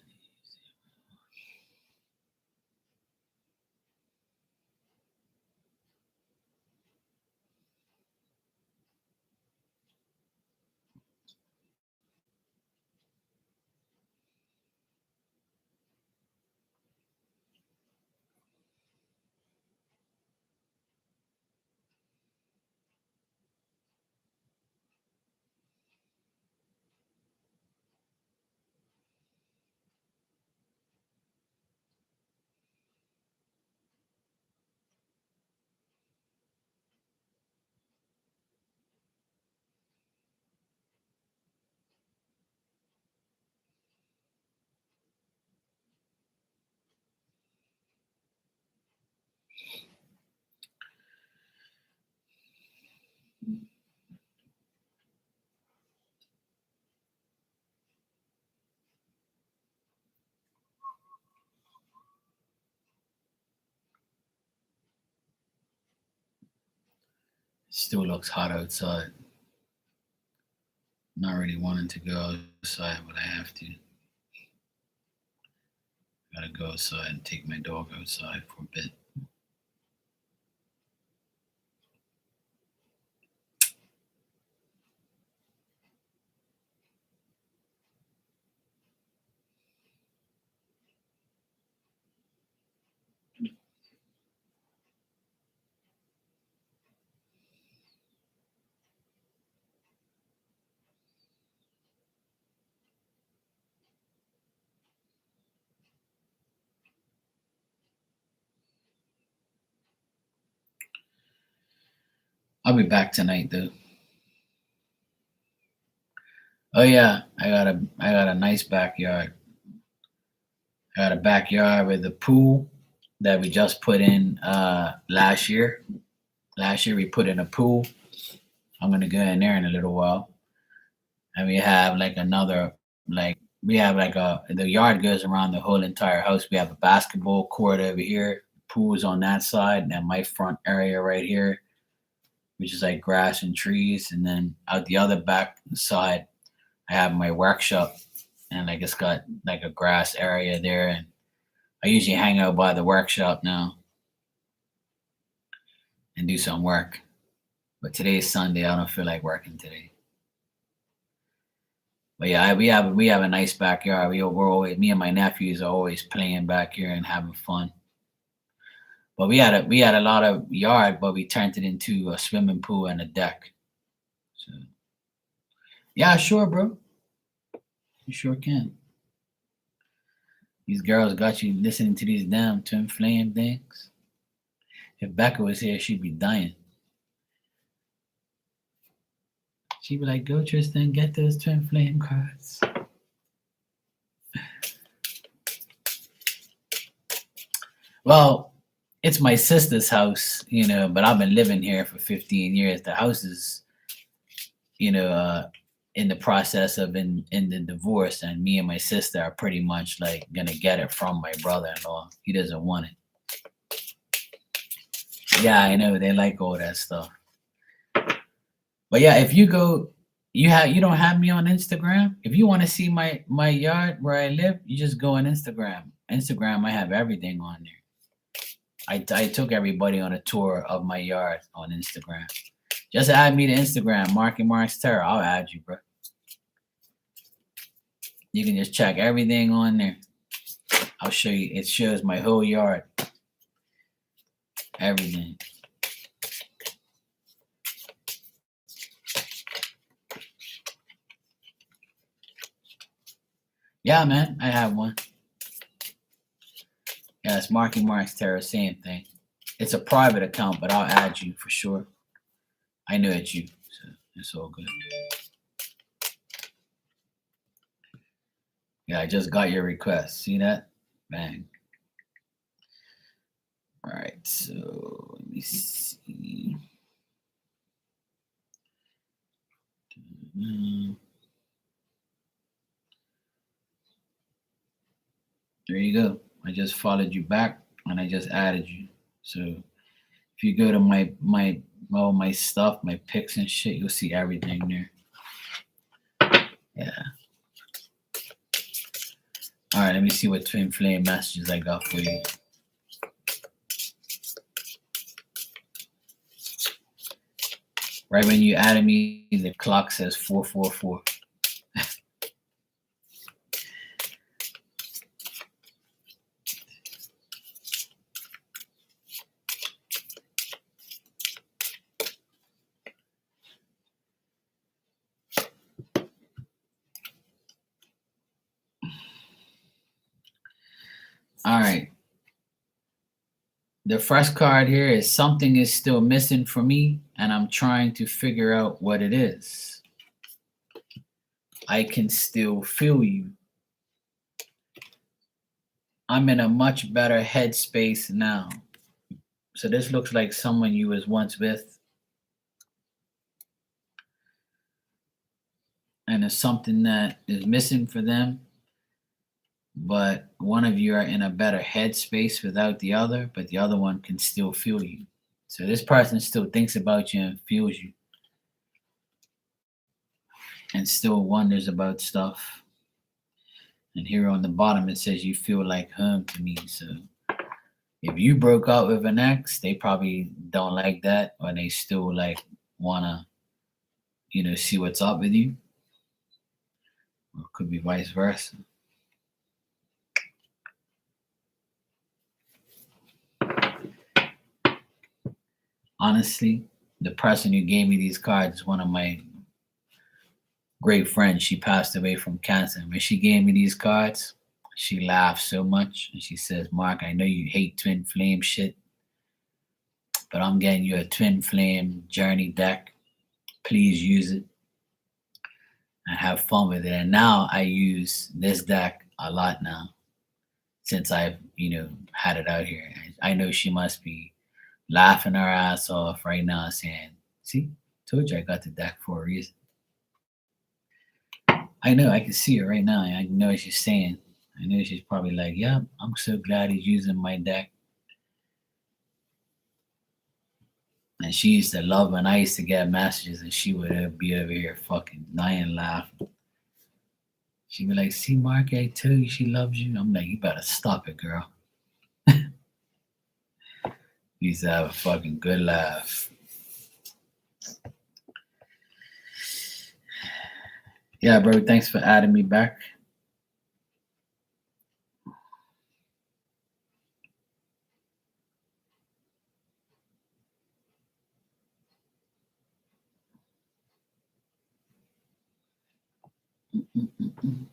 Still looks hot outside. Not really wanting to go outside, but I have to. Gotta go outside and take my dog outside for a bit. I'll be back tonight though. Oh yeah, I got a nice backyard. I got a backyard with a pool that we just put in last year. Last year we put in a pool. I'm gonna go in there in a little while. And we have like another like we have like a the yard goes around the whole entire house. We have a basketball court over here, pools on that side, and then my front area right here, which is like grass and trees. And then out the other back side, I have my workshop, and like it's got like a grass area there. And I usually hang out by the workshop now and do some work. But today's Sunday, I don't feel like working today. But yeah, we have a nice backyard. We're always me and my nephews are always playing back here and having fun. But we had a lot of yard, but we turned it into a swimming pool and a deck. So yeah, sure, bro. You sure can. These girls got you listening to these damn twin flame things. If Becca was here, she'd be dying. She'd be like, "Go, Tristan, get those twin flame cards." Well, it's my sister's house, but I've been living here for 15 years. The house is, you know, uh, in the process of in the divorce, and me and my sister are pretty much like gonna get it from my brother-in-law. He doesn't want it. Yeah, I know they like all that stuff. But yeah, if you go, you don't have me on Instagram. If you want to see my yard where I live, you just go on Instagram. Instagram, I have everything on there. I took everybody on a tour of my yard on Instagram. Just add me to Instagram, Marky Mark's Terror. I'll add you, bro. You can just check everything on there. I'll show you. It shows my whole yard, everything. Yeah, man, I have one. Yeah, it's Marky Mark's Terror, same thing. It's a private account, but I'll add you for sure. I know it's you, so it's all good. Yeah, I just got your request. See that? Bang. All right, so let me see. Mm, There you go. I just followed you back and I just added you. So if you go to my all my stuff, my pics and shit, you'll see everything there. Yeah. All right, let me see what twin flame messages I got for you. Right when you added me, the clock says 444. All right. The first card here is something is still missing for me, and I'm trying to figure out what it is. I can still feel you. I'm in a much better headspace now. So this looks like someone you was once with, and it's something that is missing for them. But one of you are in a better headspace without the other, but the other one can still feel you. So this person still thinks about you and feels you and still wonders about stuff. And here on the bottom it says you feel like home to me. So if you broke up with an ex, they probably don't like that, or they still like wanna, see what's up with you. Or it could be vice versa. Honestly, the person who gave me these cards is one of my great friends. She passed away from cancer. When she gave me these cards, she laughed so much and she says, Mark, I know you hate twin flame shit, but I'm getting you a twin flame journey deck. Please use it and have fun with it. And now I use this deck a lot now since I've, had it out here. I know she must be laughing her ass off right now saying, see, told you I got the deck for a reason. I know, I can see it right now. I know what she's saying. I know she's probably like, yeah, I'm so glad he's using my deck. And she used to love when I used to get messages and she would be over here fucking dying laughing. She'd be like, see, Mark, I told you she loves you. I'm like, you better stop it, girl. Used to have a fucking good laugh. Yeah, bro, thanks for adding me back. Mm-mm-mm.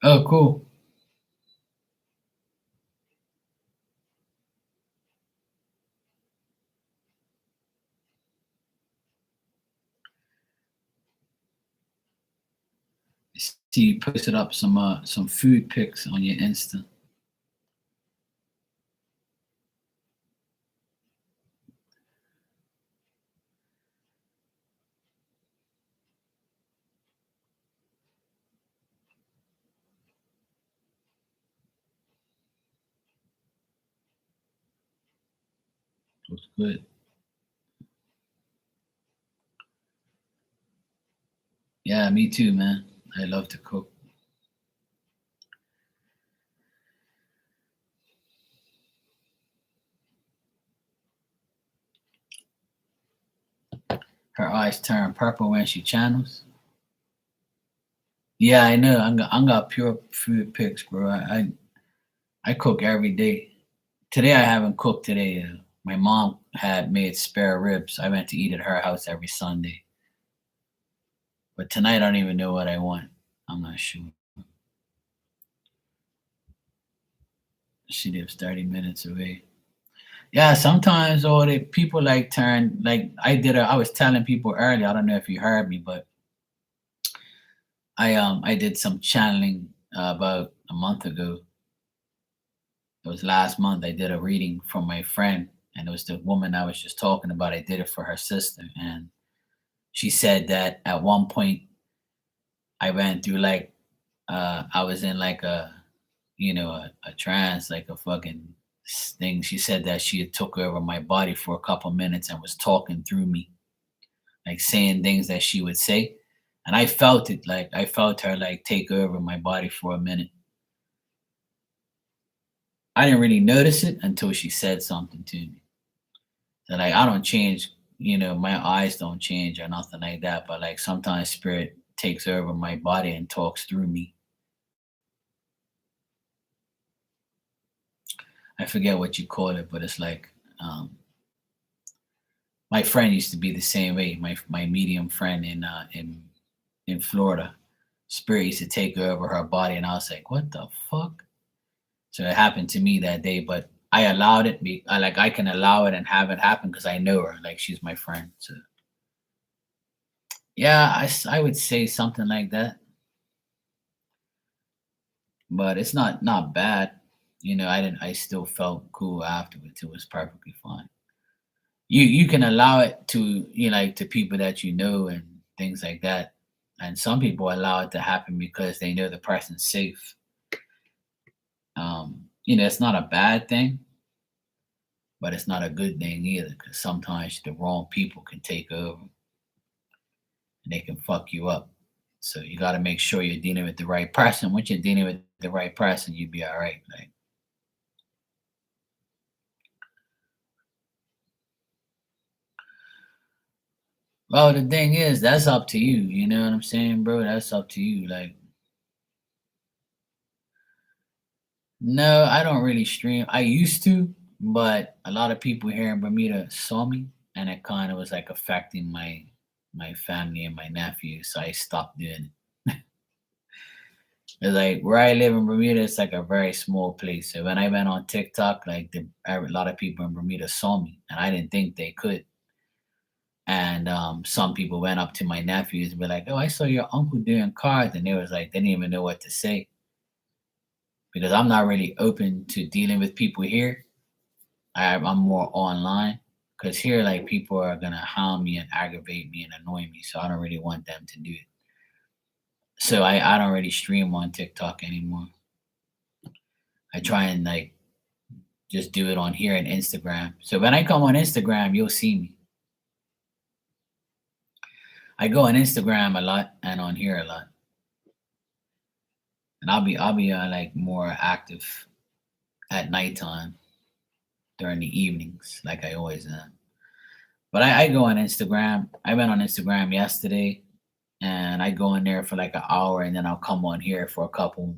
Oh, cool. See, you posted up some food pics on your Insta. Looks good. Yeah, me too, man. I love to cook. Her eyes turn purple when she channels. Yeah, I know. I'm got pure food pics, bro. I cook every day. Today I haven't cooked today. My mom had made spare ribs. I went to eat at her house every Sunday. But tonight I don't even know what I want. I'm not sure. She lives 30 minutes away. Yeah, sometimes all the people like turn like I was telling people earlier, I don't know if you heard me, but I did some channeling about a month ago. It was last month. I did a reading from my friend, and it was the woman I was just talking about. I did it for her sister, and she said that at one point I went through like I was in like a trance, like a fucking thing. She said that she had took over my body for a couple minutes and was talking through me, like saying things that she would say. And I felt it, like I felt her like take over my body for a minute. I didn't really notice it until she said something to me. So like I don't change, my eyes don't change or nothing like that. But like sometimes spirit takes over my body and talks through me. I forget what you call it, but it's like my friend used to be the same way. My medium friend in Florida, spirit used to take over her body, and I was like, what the fuck? So it happened to me that day, but I allowed it. I can allow it and have it happen because I know her. Like she's my friend. So yeah, I would say something like that, but it's not bad. I didn't. I still felt cool afterwards. It was perfectly fine. You can allow it to like to people that you know and things like that, and some people allow it to happen because they know the person's safe. It's not a bad thing, but it's not a good thing either because sometimes the wrong people can take over and they can fuck you up. So you got to make sure you're dealing with the right person. Once you're dealing with the right person, you'll be all right. Like, well, the thing is, that's up to you. You know what I'm saying, bro? That's up to you. Like, no, I don't really stream. I used to, but a lot of people here in Bermuda saw me, and it kind of was like affecting my family and my nephew. So I stopped doing it. It's like where I live in Bermuda, it's like a very small place. So when I went on TikTok, like a lot of people in Bermuda saw me, and I didn't think they could. And some people went up to my nephews and be like, "Oh, I saw your uncle doing cards," and they was like, they didn't even know what to say because I'm not really open to dealing with people here. I'm more online because here, like, people are gonna hound me and aggravate me and annoy me, so I don't really want them to do it. So I don't really stream on TikTok anymore. I try and like just do it on here and Instagram. So when I come on Instagram, you'll see me. I go on Instagram a lot and on here a lot, and I'll be like more active at nighttime during the evenings, like I always am. But I go on Instagram. I went on Instagram yesterday, and I go in there for like an hour, and then I'll come on here for a couple,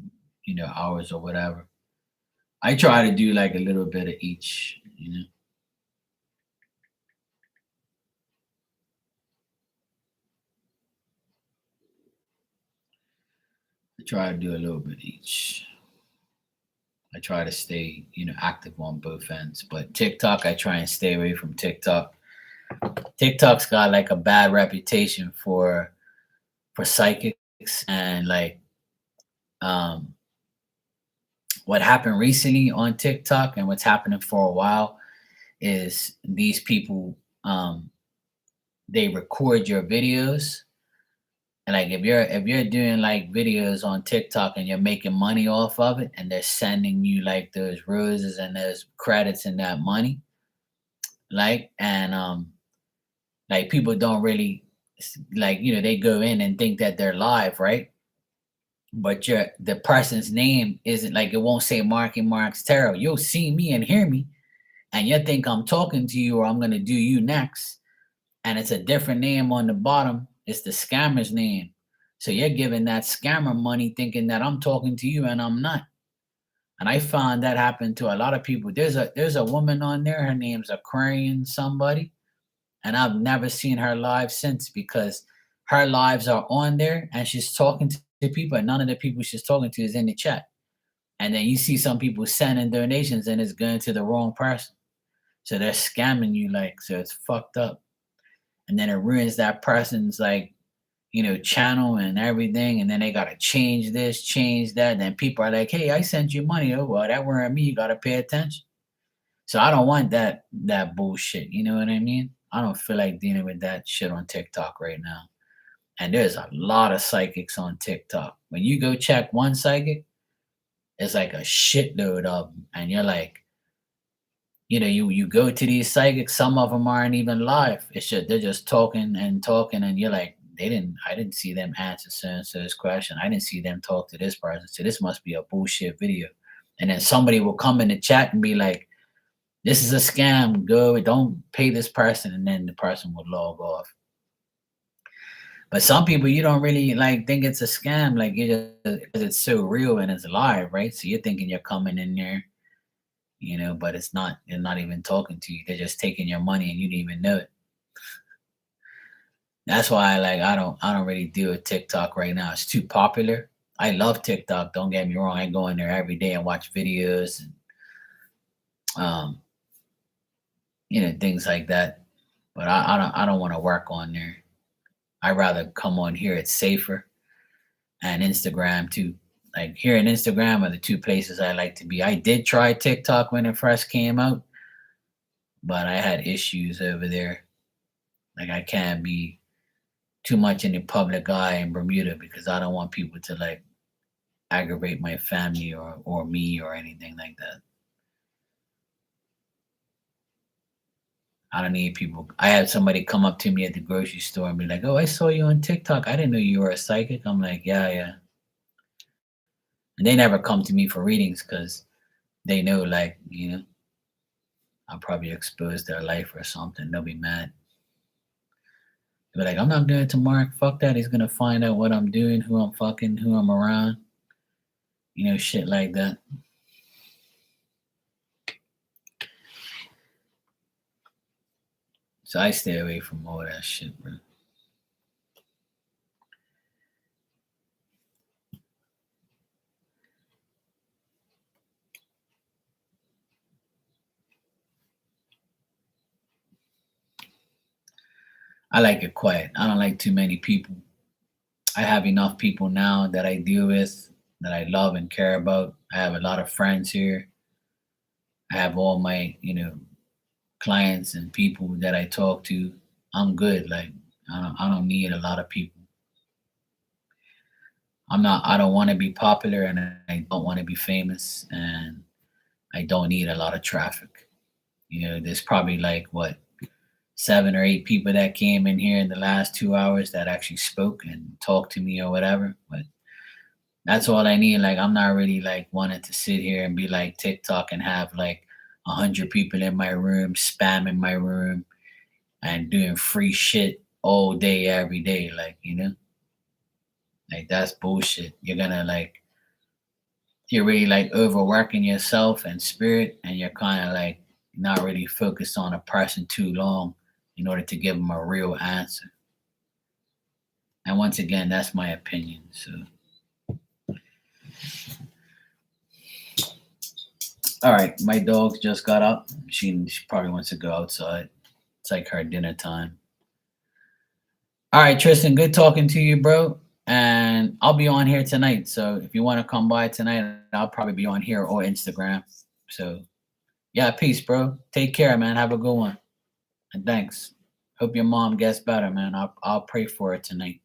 hours or whatever. I try to do like a little bit of each. I try to do a little bit each. I try to stay, active on both ends. But TikTok, I try and stay away from TikTok. TikTok's got like a bad reputation for psychics and like um what happened recently on TikTok and what's happening for a while is these people they record your videos. And like if you're doing like videos on TikTok and you're making money off of it and they're sending you like those roses and those credits and that money, like and like people don't really like they go in and think that they're live, right? But the person's name isn't like it won't say Marky Mark's Tarot. You'll see me and hear me, and you think I'm talking to you or I'm gonna do you next, and it's a different name on the bottom. It's the scammer's name. So you're giving that scammer money thinking that I'm talking to you and I'm not. And I found that happened to a lot of people. There's a woman on there, her name's Aquarian somebody, and I've never seen her live since because her lives are on there and she's talking to people, and none of the people she's talking to is in the chat. And then you see some people sending donations and it's going to the wrong person. So they're scamming you like so it's fucked up. And then it ruins that person's like, channel and everything. And then they gotta change this, change that. And then people are like, hey, I sent you money. Oh well, that weren't me. You gotta pay attention. So I don't want that bullshit. You know what I mean? I don't feel like dealing with that shit on TikTok right now. And there's a lot of psychics on TikTok. When you go check one psychic, it's like a shitload of them. And you're like, you go to these psychics, some of them aren't even live. It's just they're just talking and talking, and you're like, I didn't see them answer so and so's question. I didn't see them talk to this person. So this must be a bullshit video. And then somebody will come in the chat and be like, this is a scam. Go, don't pay this person, and then the person would log off. But some people you don't really like think it's a scam, like you just because it's so real and it's live, right? So you're thinking you're coming in there, but it's not. They're not even talking to you. They're just taking your money and you didn't even know it. That's why I don't really deal with TikTok right now. It's too popular. I love TikTok. Don't get me wrong. I go in there every day and watch videos and um, things like that. But I don't want to work on there. I rather come on here. It's safer, and Instagram too. Like here and Instagram are the two places I like to be. I did try TikTok when it first came out, but I had issues over there. Like I can't be too much in the public eye in Bermuda because I don't want people to like aggravate my family or me or anything like that. I don't need people. I had somebody come up to me at the grocery store and be like, "Oh, I saw you on TikTok. I didn't know you were a psychic." I'm like, "Yeah, yeah." And they never come to me for readings because they know, like, I'll probably expose their life or something. They'll be mad. They'll be like, "I'm not doing it to Mark. Fuck that. He's gonna find out what I'm doing, who I'm fucking, who I'm around." Shit like that. So I stay away from all that shit, bro. I like it quiet. I don't like too many people. I have enough people now that I deal with that I love and care about. I have a lot of friends here. I have all my, clients and people that I talk to. I'm good. Like I don't need a lot of people. I don't want to be popular and I don't want to be famous and I don't need a lot of traffic. There's probably like what 7 or 8 people that came in here in the last 2 hours that actually spoke and talked to me or whatever. But that's all I need. Like I'm not really like wanting to sit here and be like TikTok and have like 100 people in my room, spamming my room and doing free shit all day, every day. Like that's bullshit. You're really like overworking yourself and spirit, and you're kind of like not really focused on a person too long in order to give them a real answer. And once again, that's my opinion. So, all right, my dog just got up. She probably wants to go outside. It's like her dinner time. All right, Tristan, good talking to you, bro. And I'll be on here tonight. So if you want to come by tonight, I'll probably be on here or Instagram. So yeah, peace, bro. Take care, man. Have a good one. And thanks. Hope your mom gets better, man. I'll pray for her tonight.